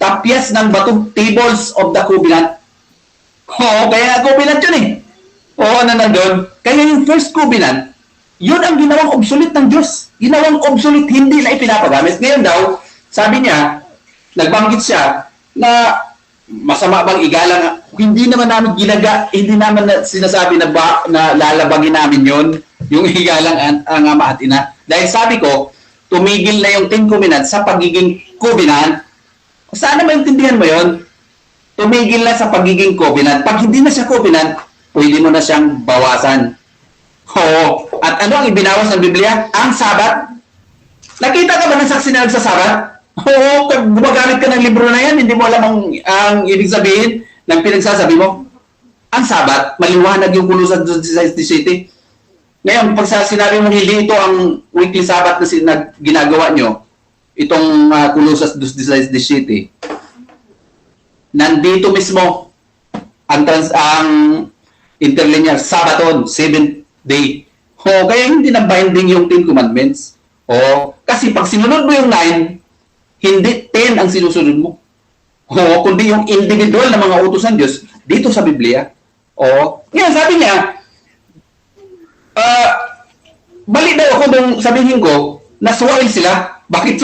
Speaker 3: tapyas ng batong tables of the Covenant. Oo, kaya Covenant yun Oo, na nandoon. Kaya yung first Covenant, yun ang ginawang obsolete ng Diyos. Ginawang obsolete, hindi na ipinapagamit. Ngayon daw, sabi niya, nagbanggit siya na masama bang igalang, hindi naman namin hindi naman sinasabi na lalabagin namin yon yung igalang ang ama at ina. Dahil sabi ko, tumigil na yung 10 covenant sa pagiging covenant. Sana maintindihan mo yon? Tumigil na sa pagiging covenant. Pag hindi na siya covenant, pwede mo na siyang bawasan. Oo. At ano ang ibinawas ng Biblia? Ang Sabat. Nakita ka ba ng saksi na nagsasabat? Oo, gumagamit ka ng libro na yan, hindi mo alam ang ibig sabihin ng pinagsasabi mo. Ang Sabat, maliwanag yung Kulusan 16:17. Ngayon, pag sinabi mo hindi ito ang weekly Sabat na ginagawa nyo, itong Kulusan 16:17, nandito mismo ang interlinear, Sabaton, 7th day. Kaya hindi na binding yung 10 commandments. Kasi pag sinunod mo yung 9, hindi 10 ang sinusunod mo. Kundi yung individual na mga utos ng Diyos dito sa Biblia. Ngayon, sabi niya, bali daw ako nung sabihin ko, nasuwail sila. Bakit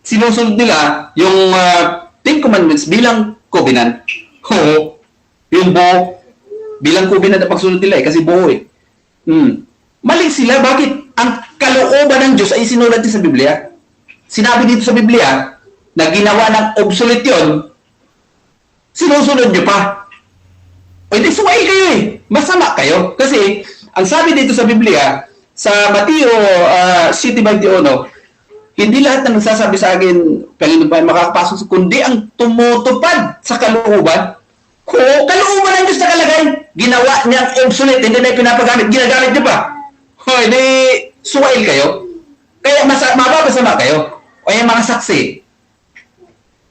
Speaker 3: sinusunod nila yung 10 commandments bilang covenant? Yung buo, bilang covenant na pagsunod nila kasi buo Mali sila. Bakit? Ang kalooban ng Diyos ay sinulat din sa Biblia. Sinabi dito sa Biblia na ginawa ng obsolete yun, sinusunod nyo pa. Di suway kayo Masama kayo. Kasi, ang sabi dito sa Biblia, sa Mateo 7:21, hindi lahat na nagsasabi sa akin, kanino ba makakapasok, kundi ang tumutupad sa kalooban. Kalooban ng Diyos na kalagay. Ginawa niyang obsolete, hindi na pinapagamit, ginagamit nyo pa. Di suwail kayo. Kaya mababasama kayo. O yung mga saksi,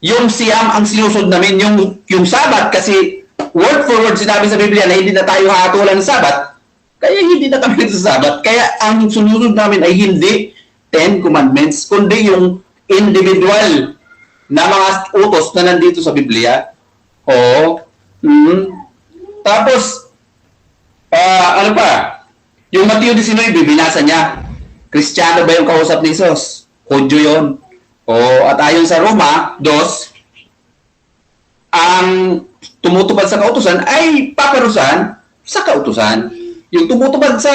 Speaker 3: yung siyam ang sinusunod namin, yung Sabat, kasi word for word sinabi sa Biblia na hindi na tayo hatulan ng Sabat, kaya hindi na kami sa Sabat. Kaya ang sunod namin ay hindi 10 commandments, kundi yung individual na mga utos na nandito sa Biblia. Tapos, ano pa? Yung Mateo 19, binasa niya. Kristiyano ba yung kausap ni Jesus? Hudyo yun. At ayon sa Roma 2, ang tumutupad sa kautusan ay paparusahan sa kautusan. Yung tumutupad sa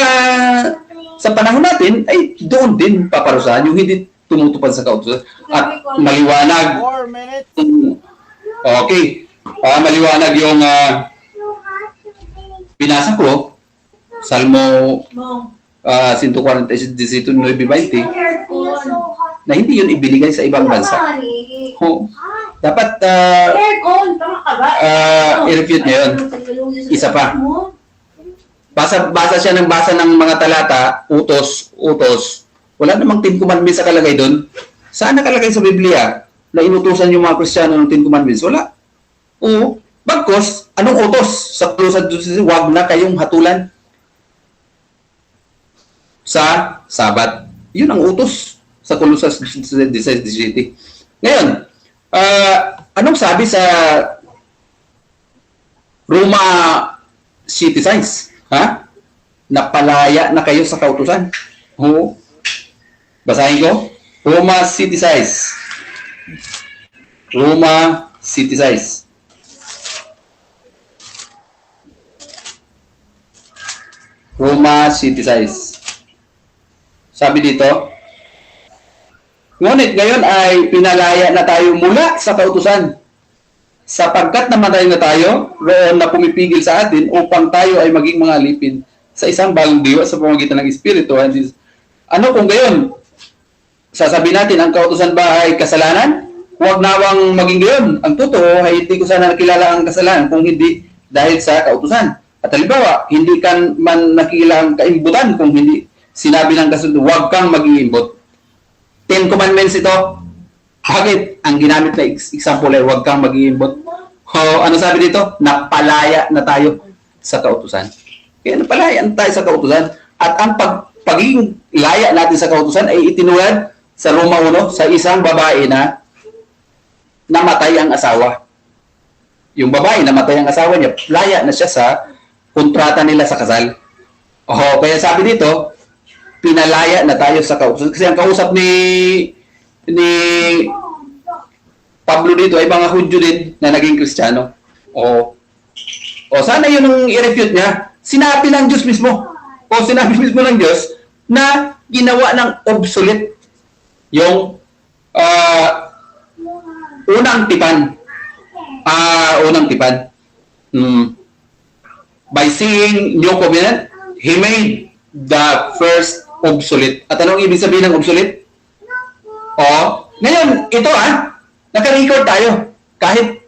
Speaker 3: panahon natin ay doon din paparusahan. Yung hindi tumutupad sa kautusan. At maliwanag.
Speaker 1: 4 minutes.
Speaker 3: Okay. Maliwanag yung binasa ko. Salmo 147:9-20 na hindi yun ibinigay sa ibang bansa. Oh, dapat i-refute niya yun. Isa pa. Basa siya ng basa ng mga talata, utos. Wala namang Ten Commandments sa kalagay doon. Saan nakalagay sa Biblia na inutusan yung mga Kristiyano ng Ten Commandments? Wala. Oo. Bagkos, anong utos? Sa Kolosas 2:16, wag na kayong hatulan sa Sabat. Yun ang utos sa Kolosas 2:17. Ngayon, anong sabi sa Roma City Signs? Ha? Napalaya na kayo sa kautusan. Oo. Basahin ko. Roma City Size. Roma City Size. Roma City Size. Sabi dito, ngunit ngayon ay pinalaya na tayo mula sa kautusan, sapagkat namatay na tayo, roon na pumipigil sa atin upang tayo ay maging mga alipin sa isang bagong diwa sa pamamagitan ng Espiritu. Ano kung gayon? Sasabihin natin, ang kautusan ba ay kasalanan? Huwag nawang maging gayon. Ang totoo ay hindi ko sana nakilala ang kasalanan kung hindi dahil sa kautusan. At halimbawa, hindi kan man nakikila ang kaimbutan kung hindi sinabi ng kasunod, huwag kang mag-iimbot. 10 Commandments ito. Bakit? Ang ginamit na example ay huwag kang mag-iimbot. Ano sabi dito? Napalaya na tayo sa kautusan. Kaya napalaya na tayo sa kautusan. At ang pagiging laya natin sa kautusan ay itinulad sa Roma 1 sa isang babae na namatay ang asawa. Yung babae namatay ang asawa niya, laya na siya sa kontrata nila sa kasal. Kaya sabi dito, pinalaya na tayo sa kautusan. Kasi ang kausap ni Pablo dito ay mga Hudyo din na naging Kristiyano. Sana yun ang i-refute niya. Sinabi ng Diyos mismo. Sinabi mismo ng Diyos na ginawa ng obsolete yung unang tipan. By seeing new covenant, He made the first obsolete. At anong ibig sabihin ng obsolete? Ngayon, ito naka-record tayo. Kahit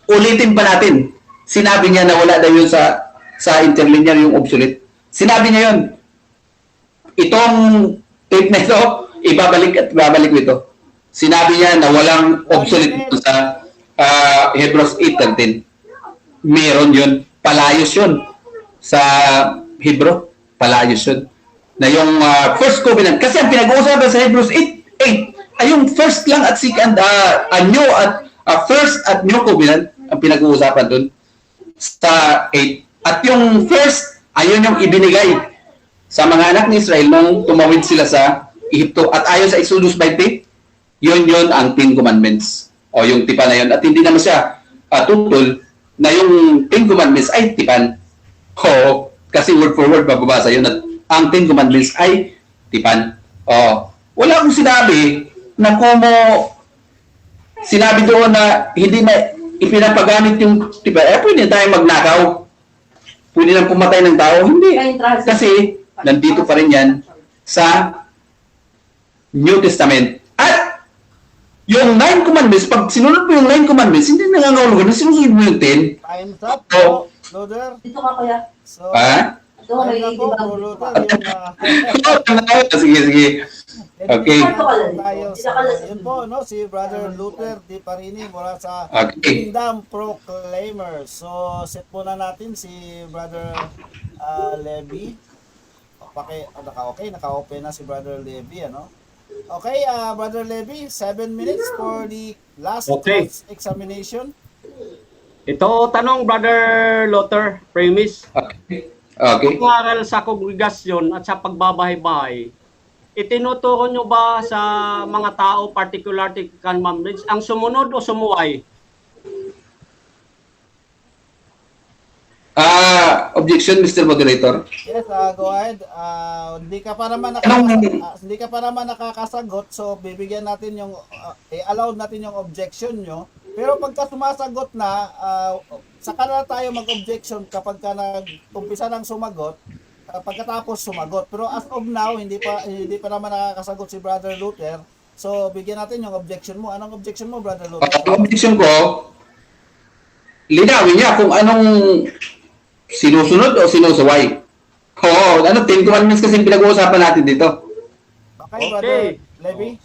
Speaker 3: ulitin pa natin, sinabi niya na wala daw yun sa interlinear yung obsolete. Sinabi niya yun. Itong tape na ito, ibabalik ito. Sinabi niya na walang obsolete dito sa Hebrews 8:13. Meron yun. Palayos yun. Sa Hebrew, palayos yun. Na yung first covenant. Kasi ang pinag-uusapan sa Hebrews 8 ay yung first lang at second, new at first at new covenant ang pinag-uusapan dun sa 8. At yung first, ayun yung ibinigay sa mga anak ni Israel nung tumawid sila sa Ehipto. At ayon sa Exodus 20, yun ang 10 Commandments. Yung tipan na yun. At hindi naman siya tutol na yung 10 Commandments ay tipan. Kasi word for word bababasa yun. At ang 10 Commandments ay tipan. Wala akong sinabi na sinabi doon na hindi na ipinapagamit yung tipan. Pwede tayong magnakaw. Pwede nang pumatay ng tao. Hindi. Kasi nandito pa rin yan sa New Testament. At yung 9 Commandments, pag sinunod mo yung 9 Commandments, hindi nangangahulugan na sinusunod mo yung 10.
Speaker 1: Time's up, Loader.
Speaker 5: Dito ka kuya.
Speaker 1: So,
Speaker 5: Ito ka
Speaker 1: ayun na po, Loader.
Speaker 3: Sige. Okay.
Speaker 1: Yun po, no, si Brother Luther Di Parini mula sa
Speaker 3: Okay.
Speaker 1: Kingdom Proclaimer. So, set muna natin si Brother Levy. Naka-open na si Brother Levy, ano? Okay, Brother Levy, 7 minutes for the last examination.
Speaker 2: Ito, tanong, Brother Luther, premise.
Speaker 3: Okay.
Speaker 2: Pag-aaral sa kongregasyon at sa pagbabahay-bahay, itinuturo nyo ba sa mga tao, particular commandments, ang sumunod o sumuway?
Speaker 3: Objection, Mr. Moderator.
Speaker 1: Yes, go ahead. Hindi ka pa naman nakakasagot, so bibigyan natin yung allowed natin yung objection nyo. Pero pagka sumasagot na, saka na tayo mag-objection kapag ka nag-umpisa ng sumagot, pagkatapos sumagot. Pero as of now, hindi pa naman nakakasagot si Brother Luther. So, bigyan natin yung objection mo. Anong objection mo, Brother Luther?
Speaker 3: Ang objection ko, linawin niya kung anong sinusunod o sinusuway. Oo, 10 commandments kasi yung pinag-uusapan natin dito.
Speaker 1: Okay, Brother Levy?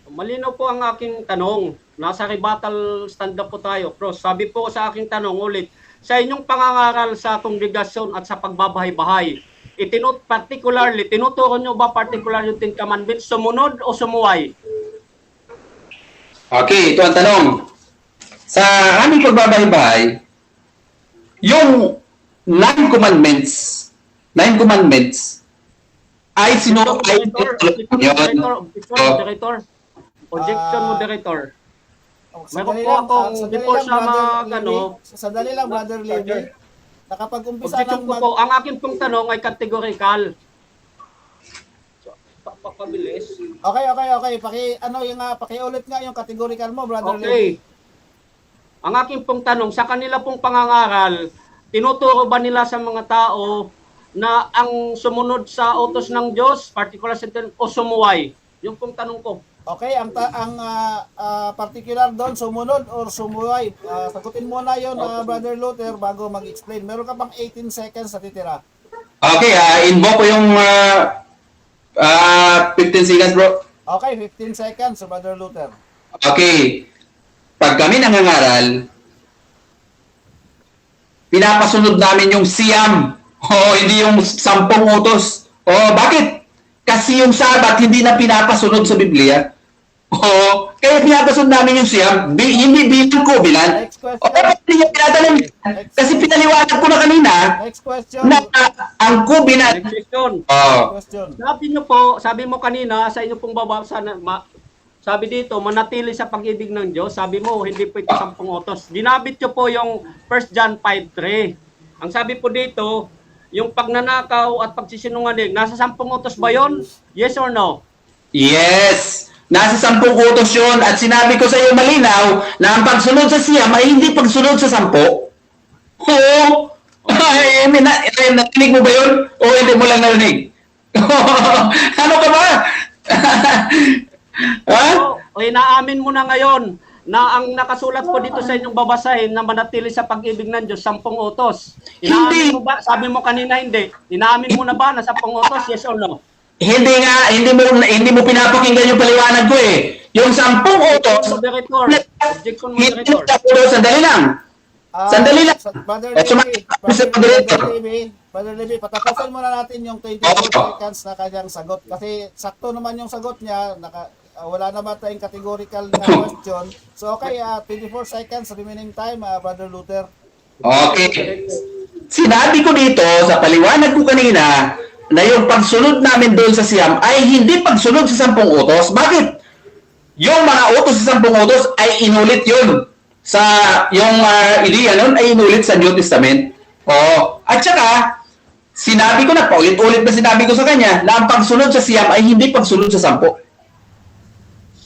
Speaker 2: Malinaw po ang aking tanong. Nasa rebuttal stand-up po tayo. Cross, sabi po sa aking tanong ulit, sa inyong pangangaral sa kongregasyon at sa pagbabahay-bahay, particularly, tinuturo nyo ba particular yung 10 commandments, sumunod o sumuway?
Speaker 3: Okay, ito ang tanong. Sa aming pagbabahay-bahay, yung 9 commandments ay
Speaker 2: Objection, moderator.
Speaker 1: Sandali
Speaker 2: Meron po
Speaker 1: lang,
Speaker 2: akong
Speaker 1: sandali
Speaker 2: before
Speaker 1: lang,
Speaker 2: sa
Speaker 1: Brother
Speaker 2: mga
Speaker 1: Levy. Sandali lang, Brother Levy. Nakapag-umpisa
Speaker 2: Objection
Speaker 1: ng
Speaker 2: ko po, ang akin pong tanong ay categorical. Pabilis.
Speaker 1: Okay. Pakiulit nga yung categorical mo, Brother Levy.
Speaker 2: Okay. Ang aking pong tanong, sa kanila pong pangangaral, tinuturo ba nila sa mga tao na ang sumunod sa utos ng Diyos, particular sentence, o sumuway? Yung pong tanong ko.
Speaker 1: Okay, ang particular doon, sumunod or sumuway. Sagutin mo na yon, Brother Luther, bago mag-explain. Meron ka pang 18 seconds na titira.
Speaker 3: Okay, invoke ko yung 15 seconds, bro.
Speaker 1: Okay, 15 seconds, Brother Luther.
Speaker 3: Okay. Pag kami nangangaral, pinapasunod namin yung siyam. Hindi yung 10 utos. Bakit? Kasi yung Sabat hindi na pinapasunod sa Biblia. Kaya pinapasunod namin yung siyam. Hindi bilang covenant.
Speaker 1: Next question.
Speaker 3: Hindi niya tinatanong. Kasi pinaliwanag ko na kanina
Speaker 1: Next question.
Speaker 3: na ang covenant.
Speaker 2: Next question.
Speaker 1: Question.
Speaker 2: Sabi mo kanina sa inyo pong babasa na sabi dito, manatili sa pag-ibig ng Diyos. Sabi mo, hindi po ito 10 utos. Ginabit nyo po yung 1 John 5:3. Ang sabi po dito, yung pagnanakaw at pagsisinungaling, nasa 10 utos ba yon? Yes or no?
Speaker 3: Yes! Nasa 10 utos yun. At sinabi ko sa iyo malinaw na ang pagsunod sa siyam ay hindi pagsunod sa 10. Oo! Narinig mo ba yun? O hindi mo lang narinig? Ano ka ba? Ha?
Speaker 2: O inaamin mo na ngayon na ang nakasulat po dito sa inyong babasahin na manatili sa pag-ibig ng Diyos, 10 utos. Inaamin mo ba? Sabi mo kanina hindi. Inaamin mo na ba na 10 utos? Yes or no?
Speaker 3: Hindi nga, hindi mo pinapakinggan yung paliwanag ko eh. Yung 10 utos,
Speaker 2: Moderator. Objection,
Speaker 3: hindi
Speaker 2: moderator.
Speaker 3: sandali lang. Sandali lang.
Speaker 1: Brother
Speaker 3: Levy.
Speaker 1: Brother Levy, patapusin muna natin yung 24 seconds na kanyang sagot. Kasi sakto naman yung sagot niya. Wala naman tayong categorical na question. So okay, 24 seconds remaining time, Brother Luther.
Speaker 3: Okay. Sinabi ko dito sa paliwanag ko kanina na yung pagsunod namin doon sa siyam ay hindi pagsunod sa 10 utos. Bakit? Yung mga utos sa 10 utos ay inulit yun. Sa yung ideya nun ay inulit sa New Testament. At saka, sinabi ko na, paulit-ulit na sinabi ko sa kanya na ang pagsunod sa siyam ay hindi pagsunod sa 10.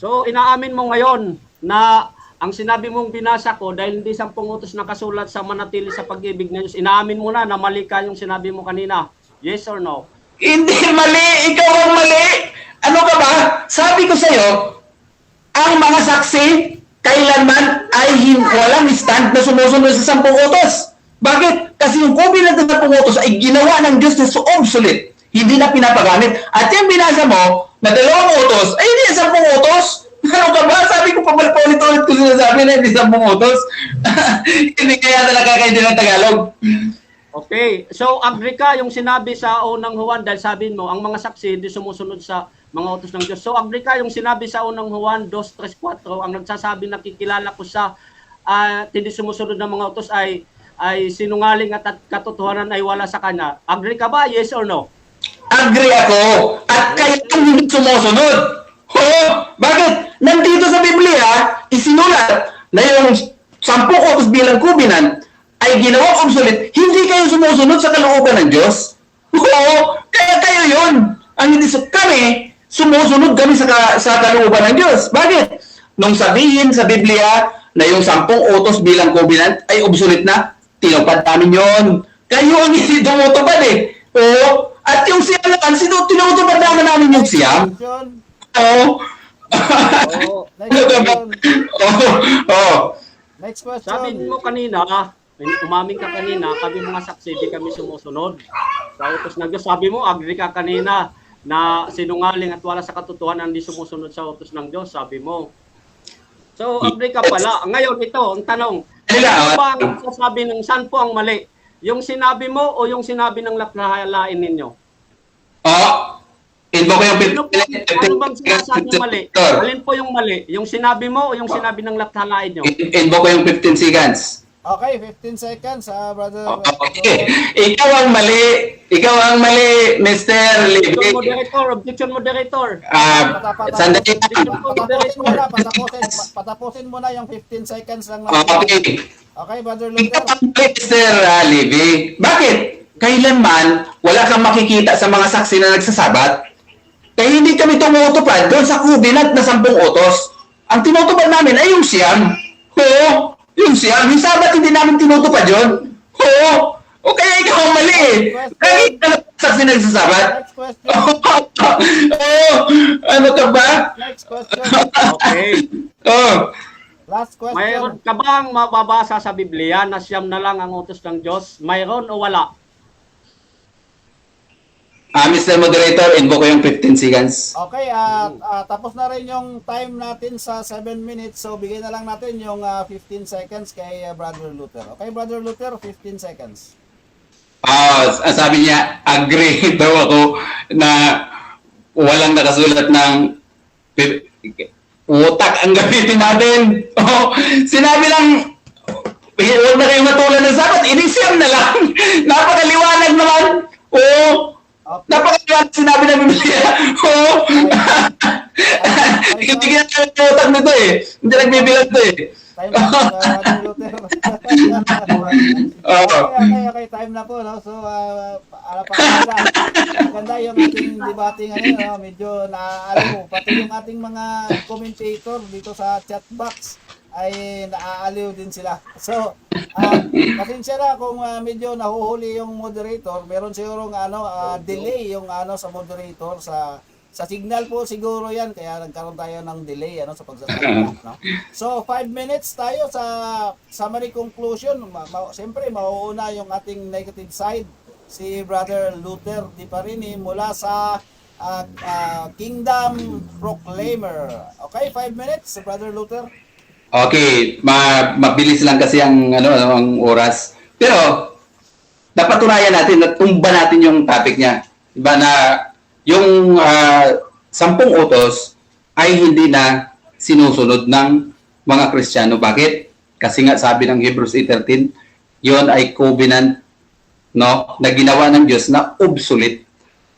Speaker 2: So, inaamin mo ngayon na ang sinabi mong binasa ko dahil hindi 10 utos nakasulat sa manatili sa pag-ibig ng Diyos, inaamin mo na mali ka yung sinabi mo kanina. Yes or no?
Speaker 3: Hindi mali! Ikaw ang mali! Ano ka ba? Sabi ko sa'yo, ang mga saksi kailanman ay walang stand na sumusunod sa 10 utos. Bakit? Kasi yung covenant ng 10 utos ay ginawa ng Diyos na obsolete. Hindi na pinapagamit. At yung binasa mo, na 2 utos, ay hindi 10 utos. Ano ka ba? Sabi ko pa ulit-ulit ko sinasabi na hindi 10 utos. Hindi kaya na nakakaintindi ng Tagalog.
Speaker 2: Okay. So, agree ka yung sinabi sa unang Juan dahil sabi mo, ang mga saksi hindi sumusunod sa mga utos ng Diyos. So, agree ka yung sinabi sa unang Juan 2, 3, 4, ang nagsasabi na kikilala ko sa hindi sumusunod ng mga utos ay sinungaling at katotohanan ay wala sa kanya. Agree ka ba? Yes or no?
Speaker 3: Agree ako. At kayo hindi sumusunod. Bakit? Nandito sa Biblia, isinulat na yung 10 utos bilang covenant ay ginawang obsolete, hindi kayo sumusunod sa kalooban ng Diyos. Kaya kayo yun. Ang hindi kami, sumusunod kami sa kalooban ng Diyos. Bakit? Nung sabihin sa Biblia na yung 10 utos bilang covenant ay obsolete na, tinupad namin yun. Kayo ang hindi tumutupad eh. Oo. At yung siyam naman, tinutupad namin yung siyam.
Speaker 1: Question.
Speaker 3: Oo.
Speaker 2: Oo.
Speaker 1: Next question.
Speaker 3: Oo. Oo.
Speaker 1: Next question.
Speaker 2: Sabi mo kanina, umaming ka kanina, kami mga saksi, di kami sumusunod. Sa utos ng Diyos, sabi mo, agree ka kanina na sinungaling at wala sa katotohanan, hindi sumusunod sa utos ng Diyos, sabi mo. So, agree ka pala. Ngayon, ito, ang tanong, ano ba ang sasabi ng saan po ang mali? Yung sinabi mo o yung sinabi ng laplain ninyo?
Speaker 3: Oo. Invoke ko yung
Speaker 2: Ano bang sinasabi mali? Alin po yung mali? Yung sinabi mo o yung sinabi ng laplain nyo?
Speaker 3: Invoke ko yung 15 seconds.
Speaker 1: Okay, 15 seconds, brother.
Speaker 3: Okay. Ikaw ang mali. Ikaw ang mali, Mr. Libby.
Speaker 2: Objection moderator.
Speaker 3: Sandali.
Speaker 1: Patapusin mo na yung 15 seconds lang.
Speaker 3: Okay.
Speaker 1: Okay, brother
Speaker 3: Ikaw
Speaker 1: Luther.
Speaker 3: ang mali, Mr. Libby. Bakit? Kailanman wala kang makikita sa mga saksi na nagsasabat? Kaya hindi kami tumutupad doon sa covenant na 10 utos. Ang tinutupad namin ay yung siyam. Oo. Yung siyam. Yung sabat hindi namin tinutupad yun. Oo. O kaya ikaw ang mali. Kahit na saksi na nagsasabat.
Speaker 1: Next question.
Speaker 3: Oo. Ano ka ba?
Speaker 1: Next question.
Speaker 2: Okay.
Speaker 3: Oo.
Speaker 1: Last question.
Speaker 2: Mayroon ka bang mababasa sa Biblia na siyam na lang ang utos ng Diyos? Mayroon o wala?
Speaker 3: Mr. Moderator, invoke ko yung 15 seconds.
Speaker 1: Okay, tapos na rin yung time natin sa 7 minutes. So, bigay na lang natin yung 15 seconds kay Brother Luther. Okay, Brother Luther, 15 seconds.
Speaker 3: Sabi niya, agree daw ako na walang nakasulat ng utak ang gamitin natin. Sinabi lang, huwag na kayong matulan ng sabat, inisiyam na lang. Napakaliwanag naman.
Speaker 1: Okay.
Speaker 3: Napakaliwanag sinabi ng Biblia. Hindi ginagawa yung utak nito eh. Hindi nagbibilang ito eh.
Speaker 1: Time na po, Brother Luther. Okay, time na po. No? So, maganda yung ating debate ngayon. No? Medyo naaalam mo. Pati yung ating mga commentator dito sa chat box ay naaaliw din sila. So, pasensya na kung medyo nahuhuli yung moderator. Meron sigurong delay yung sa moderator sa signal po siguro yan, kaya nagkaroon tayo ng delay sa pagsasalita. No? So, 5 minutes tayo sa summary conclusion. Siyempre, mauuna yung ating negative side, si Brother Luther Di Parini mula sa Kingdom Proclaimer. Okay, 5 minutes, Brother Luther.
Speaker 3: Okay, mabilis lang kasi ang oras. Pero napatunayan natin, natumba natin yung topic niya. Diba na yung 10 utos ay hindi na sinusunod ng mga Kristiyano. Bakit? Kasi nga sabi ng Hebrews 8:13, yon ay covenant na ginawa ng Diyos na obsolete.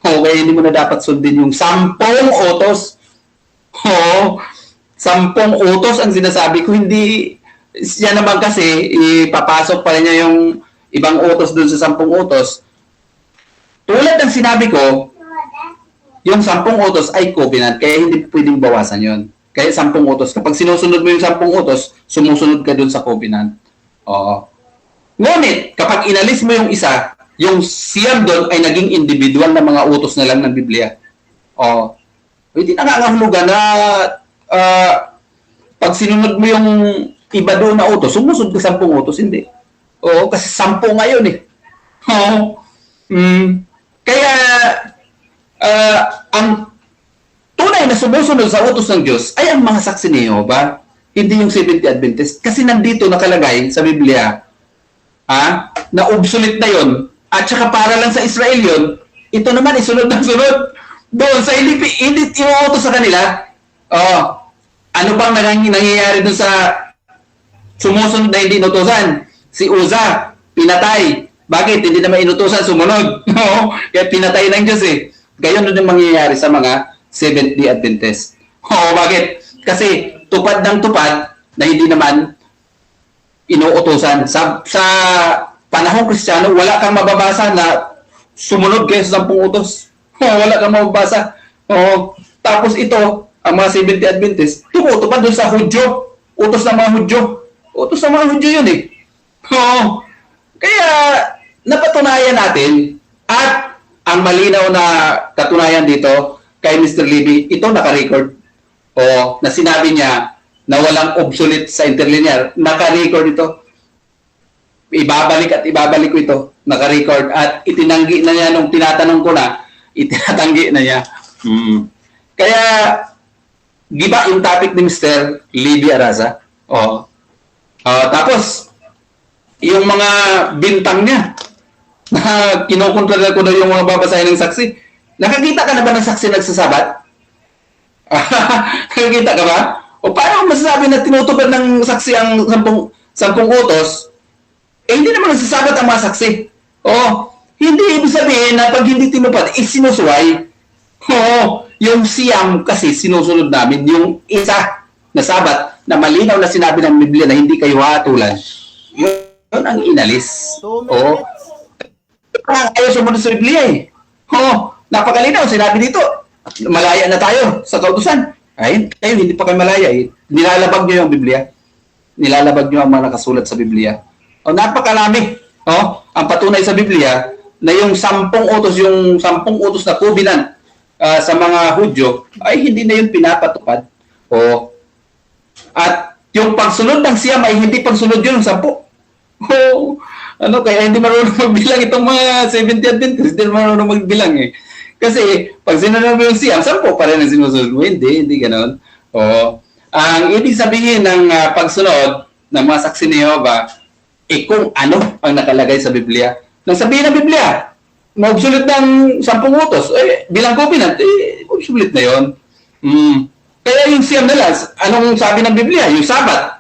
Speaker 3: Okay, hindi mo na dapat sundin yung 10 utos. 10 utos ang sinasabi ko, hindi siya naman kasi ipapasok pa niya yung ibang utos dun sa 10 utos. Tulad ng sinabi ko, yung 10 utos ay covenant, kaya hindi pwedeng bawasan yon. Kaya 10 utos. Kapag sinusunod mo yung 10 utos, sumusunod ka dun sa covenant. Ngunit, kapag inalis mo yung isa, yung siyam doon ay naging individual na mga utos na lang ng Biblia. Hindi nangangahulugan na pag sinunod mo yung iba doon na utos, sumusunod ka 10 utos, hindi. Kasi 10 ngayon eh. Kaya, ang tunay na sumusunod sa utos ng Diyos ay ang mga saksi ni Jehovah, hindi yung Seventh-day Adventist. Kasi nandito nakalagay sa Biblia, na obsolete na yon, at saka para lang sa Israel yon, ito naman isunod ng sunod. Doon sa hindi inuutos sa kanila, ano bang nangyayari doon sa sumusunod na hindi inutusan? Si Uza, pinatay. Bakit? Hindi naman inutusan, sumunod. Kaya pinatay ng Diyos eh. Gayon doon yung mangyayari sa mga Seventh-day Adventist. Bakit? Kasi tupad ng tupad na hindi naman inuutusan. Sa panahong Kristiyano, wala kang mababasa na sumunod kayo sa 10 utos. Wala kang mababasa. Tapos ito, ang mga Seventh-day Adventist, tumutupad doon sa Hudyo. Utos ng mga Hudyo. Utos ng mga Hudyo yun eh. Kaya, napatunayan natin at ang malinaw na katunayan dito kay Mr. Libby, ito naka-record. O na sinabi niya na walang obsolete sa interlinear. Naka-record ito. Ibabalik at ibabalik ko ito. Naka-record. At itinanggi na niya nung tinatanong ko na, itinatanggi na niya. Kaya, giba yung topic ni Mr. Libby Araza. Tapos, yung mga bintang niya, na kinukontrol ko na yung mga babasahin ng saksi. Nakakita ka na ba ng saksi nagsasabat? Nakakita ka ba? O paano masasabi na tinutupad ng saksi ang sampung utos? Hindi naman nagsasabat ang mga saksi. Hindi ibig sabihin na pag hindi tinupad, isinusuway. Yung siyam kasi sinusunod namin, yung isa na sabat na malinaw na sinabi ng Biblia na hindi kayo hatulan. Yun ang inalis.
Speaker 1: 2 minutes.
Speaker 3: Ayaw sumunod sa Biblia eh. Napakalinaw, sinabi dito, malaya na tayo sa kautusan. Ay, kayo, hindi pa kayo malaya eh. Nilalabag nyo yung Biblia. Nilalabag nyo ang mga nakasulat sa Biblia. Napakalami. Ang patunay sa Biblia na yung 10 utos na covenant sa mga Hudyo ay hindi na yun pinapatupad. At yung pagsunod ng siyam ay hindi pagsunod yun ng 10. Kaya hindi marunong magbilang itong mga 70 Adventists, hindi marunong magbilang eh. Kasi pag sinunod mo yung siyam, 10 pa rin ang sinusunod mo. Hindi ganoon. Ang ibig sabihin ng pagsunod ng mga saksi ni Jehovah, kung ano ang nakalagay sa Biblia. Nang sabihin ng Biblia, maubsulit ng 10 utos, bilang covenant, obsolete na yun. Kaya yung siyam na lang, anong sabi ng Biblia? Yung Sabat,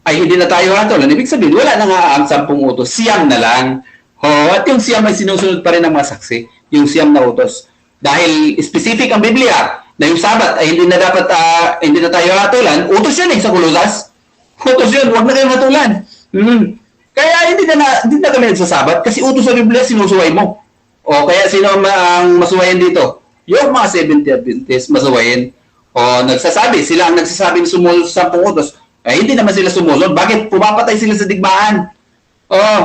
Speaker 3: ay hindi na tayo hatulan. Ibig sabihin, wala na nga ang 10 utos, siyam na lang. At yung siyam ay sinusunod pa rin ng mga saksi, yung siyam na utos. Dahil specific ang Biblia, na yung Sabat ay hindi na dapat, hindi na tayo hatulan, utos yun sa Kolosas. Utos yun, huwag na kayong hatulan. Kaya hindi na kami nagsasabat kasi utos sa Biblia sinusuway mo. Kaya sino ang masuwayin dito? Yung mga 70 Adventists masuwayin. Sila ang nagsasabi ng sumunod sa 10 utos. Hindi naman sila sumunod. Bakit? Pumapatay sila sa digmaan.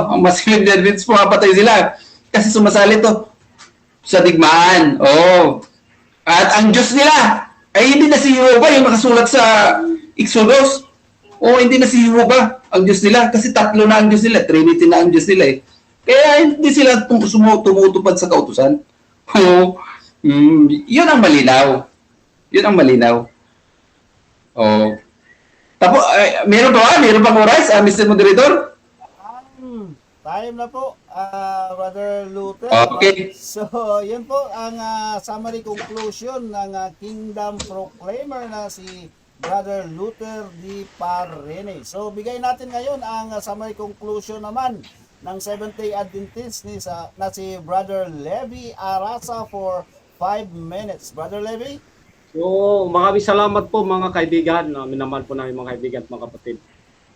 Speaker 3: Ang mga 70 Adventists pumapatay sila. Kasi sumasali to sa digmaan. At ang Diyos nila ay hindi na si Jehovah yung nakasulat sa Exodus. Hindi na si Jehovah ang Diyos nila kasi 3 na ang Diyos nila, Trinity na ang Diyos nila eh. Kaya hindi sila tumutupad sa kautusan. Yun ang malinaw. Yun ang malinaw. Tapos, meron pa oras, Mr. Moderator?
Speaker 1: Time na po, Brother Luther.
Speaker 3: Okay.
Speaker 1: So, yun po ang summary conclusion ng Kingdom Proclaimer na si Brother Luther D. Parrene. So, bigay natin ngayon ang summary conclusion naman ng Seventh-day Adventist na si Brother Levi Araza for 5 minutes. Brother Levi?
Speaker 2: So, maraming salamat po mga kaibigan. Minamahal po namin mga kaibigan at mga kapatid.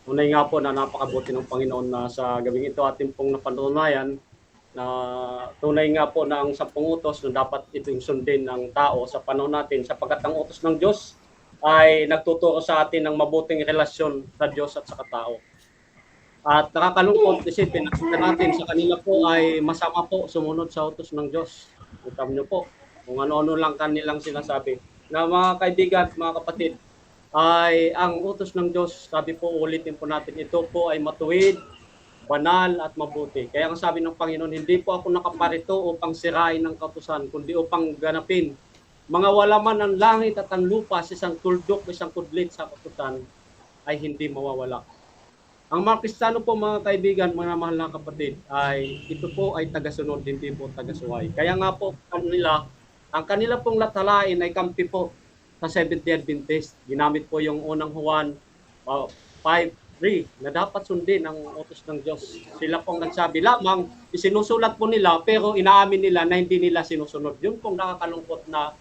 Speaker 2: Unay nga po na napakabuti ng Panginoon na sa gabing ito ating pong napatunayan na tunay nga po na ang 10 utos na dapat itong sundin ng tao sa panahon natin sapagkat ang utos ng Diyos ay nagtuturo sa atin ng mabuting relasyon sa Diyos at sa katao. At nakakalungkot isipin, nakita natin sa kanila po ay masama po sumunod sa utos ng Diyos. Utam nyo po kung ano-ano lang kanilang sinasabi. Na mga kaibigan, mga kapatid, ay ang utos ng Diyos, sabi po, ulitin po natin, ito po ay matuwid, banal at mabuti. Kaya ang sabi ng Panginoon, hindi po ako nakaparito upang sirain ng kautusan, kundi upang ganapin. Mga wala man ang langit at ang lupa sa isang tuldok, isang kudlit sa kautusan, ay hindi mawawala. Ang mga Kristiyano po, mga kaibigan, mga mahal na kapatid, ay ito po ay tagasunod, hindi po tagasuway. Kaya nga po ang kanila pong latalain ay kampi po sa Seventh-day Adventist. Ginamit po yung unang Juan 5:3 na dapat sundin ang utos ng Diyos. Sila pong nagsabi lamang, isinusulat po nila pero inaamin nila na hindi nila sinusunod. Yun pong nakakalungkot na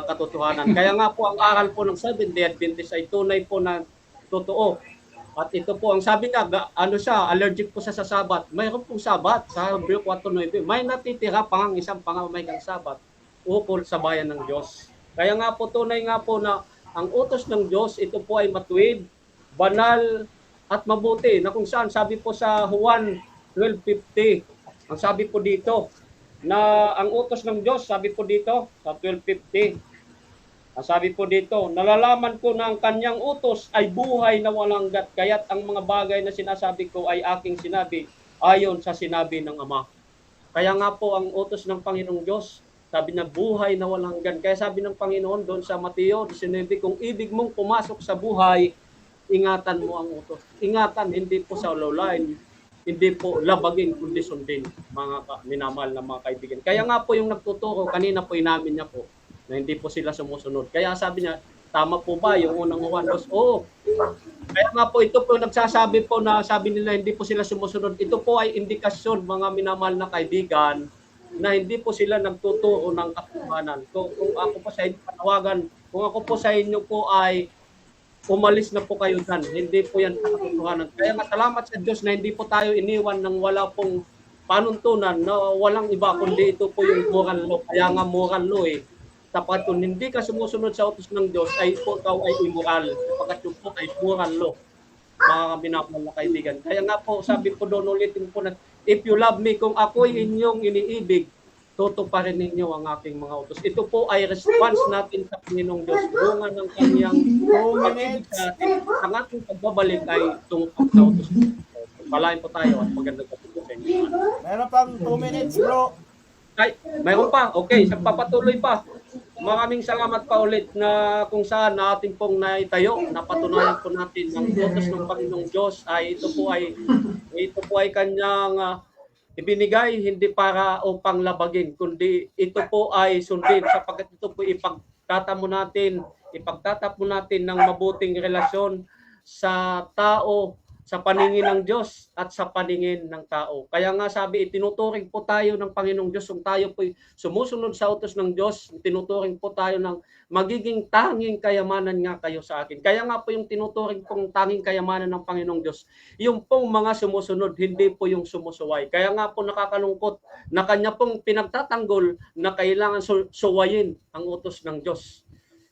Speaker 2: katotohanan. Kaya nga po ang aral po ng Seventh-day Adventist ay tunay po na totoo. At ito po, ang sabi nga, allergic po sa Sabat. Mayroon pong Sabat sa Hebreo 4:9. May natitira pang isang pangamamayang Sabat ukol sa bayan ng Diyos. Kaya nga po, tunay nga po na ang utos ng Diyos, ito po ay matuwid, banal, at mabuti. Na kung saan, sabi po sa Juan 12:50, ang sabi po dito, na ang utos ng Diyos, sabi po dito sa 12:50, sabi po dito, nalalaman ko na ang kanyang utos ay buhay na walang hanggan, kaya't ang mga bagay na sinasabi ko ay aking sinabi ayon sa sinabi ng Ama. Kaya nga po ang utos ng Panginoong Diyos, sabi niya buhay na walang hanggan. Kaya sabi ng Panginoon doon sa Mateo 19, kung ibig mong pumasok sa buhay, ingatan mo ang utos. Ingatan, hindi po sa lolain, hindi po labagin, kundi sundin, mga minamahal na mga kaibigan. Kaya nga po yung nagtuturo, kanina po inamin niya po, na hindi po sila sumusunod. Kaya sabi niya, tama po ba yung unang Juan 2? Oo. Kaya nga po ito po nagsasabi po na sabi nila hindi po sila sumusunod. Ito po ay indikasyon, mga minamahal na kaibigan, na hindi po sila nagtuturo ng katotohanan. Kung ako po sa inyo panawagan, kung ako po sa inyo po ay umalis na po kayo dyan. Hindi po yan katotohanan. Kaya nga salamat sa Diyos na hindi po tayo iniwan ng wala pong panuntunan na walang iba kundi ito po yung moral law. Kaya nga moral law Tapat kung hindi ka sumusunod sa utos ng Diyos ay po ikaw ay immoral. Sapagkat yung po ay moral law. Mga minamahal na kaibigan. Kaya nga po sabi po doon ulitin po na if you love me, kung ako'y inyong iniibig, tutuparin ninyo ang aking mga utos. Ito po ay response natin sa Panginoong Diyos. Bunga ng kanyang pag-ibig sa atin. Ang ating pagbabalik ay tungkol sa utos. Palain po tayo at magandang kapatid sa inyo.
Speaker 1: Meron pang 2 minutes, bro.
Speaker 2: Ay, mayroon pa. Okay, papatuloy pa. Maraming salamat pa ulit na kung saan natin pong naitayo, napatunayan po natin ng utos ng Panginoong Diyos ay ito po ay kanyang ibinigay hindi para upang labagin, kundi ito po ay sundin sapagkat ito po ipagtatap mo natin ng mabuting relasyon sa tao, sa paningin ng Diyos at sa paningin ng tao. Kaya nga sabi, itinuturing po tayo ng Panginoong Diyos kung tayo po sumusunod sa utos ng Diyos, itinuturing po tayo ng magiging tanging kayamanan nga kayo sa akin. Kaya nga po yung tinuturing pong tanging kayamanan ng Panginoong Diyos, yung pong mga sumusunod, hindi po yung sumusuway. Kaya nga po nakakalungkot na kanya pong pinagtatanggol na kailangan suwayin ang utos ng Diyos.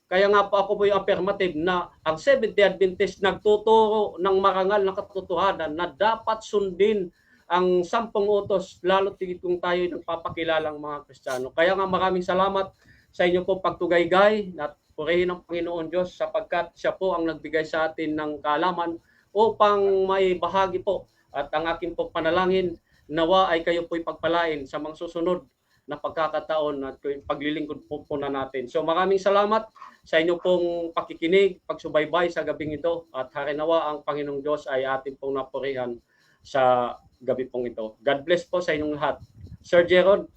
Speaker 2: Kaya nga po ako po yung affirmative na ang Seventh-day Adventist nagtuturo ng marangal na katotohanan na dapat sundin ang 10 utos, lalo tigit kung tayo nagpapakilalang mga Kristiyano. Kaya nga maraming salamat sa inyo po pagtugaygay at purihin ng Panginoon Diyos sapagkat siya po ang nagbigay sa atin ng kaalaman upang may bahagi po. At ang aking po panalangin, nawa ay kayo po'y pagpalain sa mga susunod na pagkakataon at paglilingkod po na natin. So maraming salamat sa inyo pong pakikinig, pagsubaybay sa gabing ito at harinawa ang Panginoong Diyos ay ating pong napurihan sa gabi pong ito. God bless po sa inyong lahat. Sir Gerald,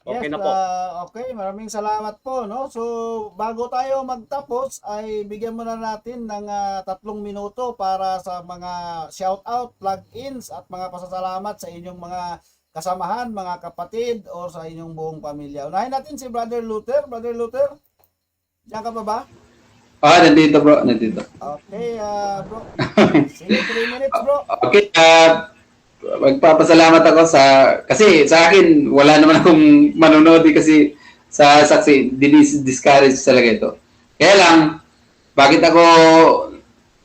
Speaker 2: okay na po.
Speaker 1: Okay, maraming salamat po. No? So bago tayo magtapos ay bigyan muna natin ng 3 minuto para sa mga shout-out, plug-ins at mga pasasalamat sa inyong mga kasamahan, mga kapatid, o sa inyong buong pamilya. Unahin natin si Brother Luther. Brother Luther, diyan ka pa ba?
Speaker 3: Nandito bro, nandito.
Speaker 1: Okay, bro. Sige, 3 minutes, bro.
Speaker 3: Okay, magpapasalamat ako kasi sa akin, wala naman akong manonood kasi sa saksi, discourage talaga ito. Kaya lang, bakit ako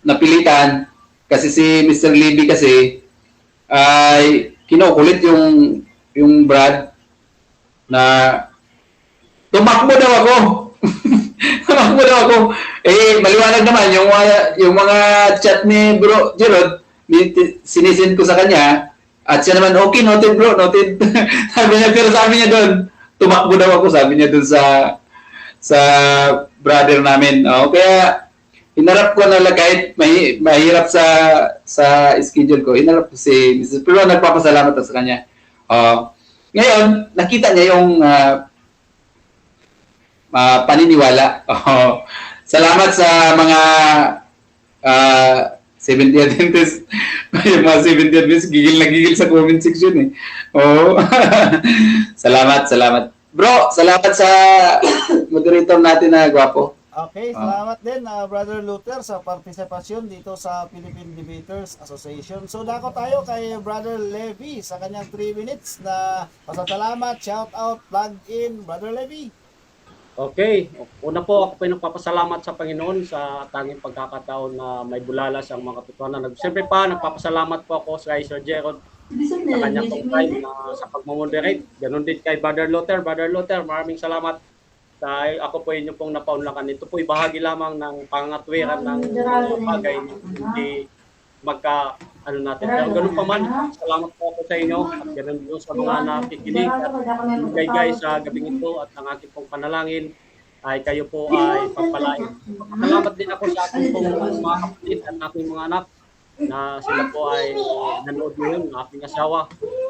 Speaker 3: napilitan? Kasi si Mr. Libby kasi ay kinukulit yung Brad na tumakbo daw ako. Tumakbo daw ako. Maliwanag naman yung mga chat ni Bro Gerald, sinisend ko sa kanya at siya naman, okay, noted bro, noted. Pero sabi niya doon, tumakbo daw ako, sabi niya doon sa brother namin. Kaya hinarap ko na kahit mahirap sa schedule ko, hinarap ko si Mrs. Pero nagpapasalamat sa kanya. Ngayon, nakita niya yung paniniwala. Salamat sa mga 70 Adventist. Yung mga 70 Adventist, gigil na gigil sa comment section Salamat. Bro, salamat sa moderator natin na gwapo.
Speaker 1: Okay, salamat din Brother Luther sa partisipasyon dito sa Philippine Debaters Association. So dako tayo kay Brother Levy sa kanyang 3 minutes na pasasalamat, shout out, plug in. Brother Levy.
Speaker 2: Okay, una po ako po nagpapasalamat sa Panginoon sa tanging pagkakataon na may bulalas ang mga katotohanan. Siyempre pa, nagpapasalamat po ako sa Sir Gerald sa kanya pong time na sa pagmamoderate. Ganon din kay Brother Luther. Brother Luther, maraming salamat. Dahil ako po inyo pong napaunlakan. Ito po'y bahagi lamang ng pangatwiran ng bagay na hindi ano natin. Pero ganun pa man, salamat po ako sa inyo at ganun din sa mga nakikinig at guys sa gabing ito at ang aking pong panalangin ay kayo po ay pagpalain. Salamat din ako sa aking pong mga kapatid at aking mga anak na sila po ay nanood ngayon, ng aking asawa.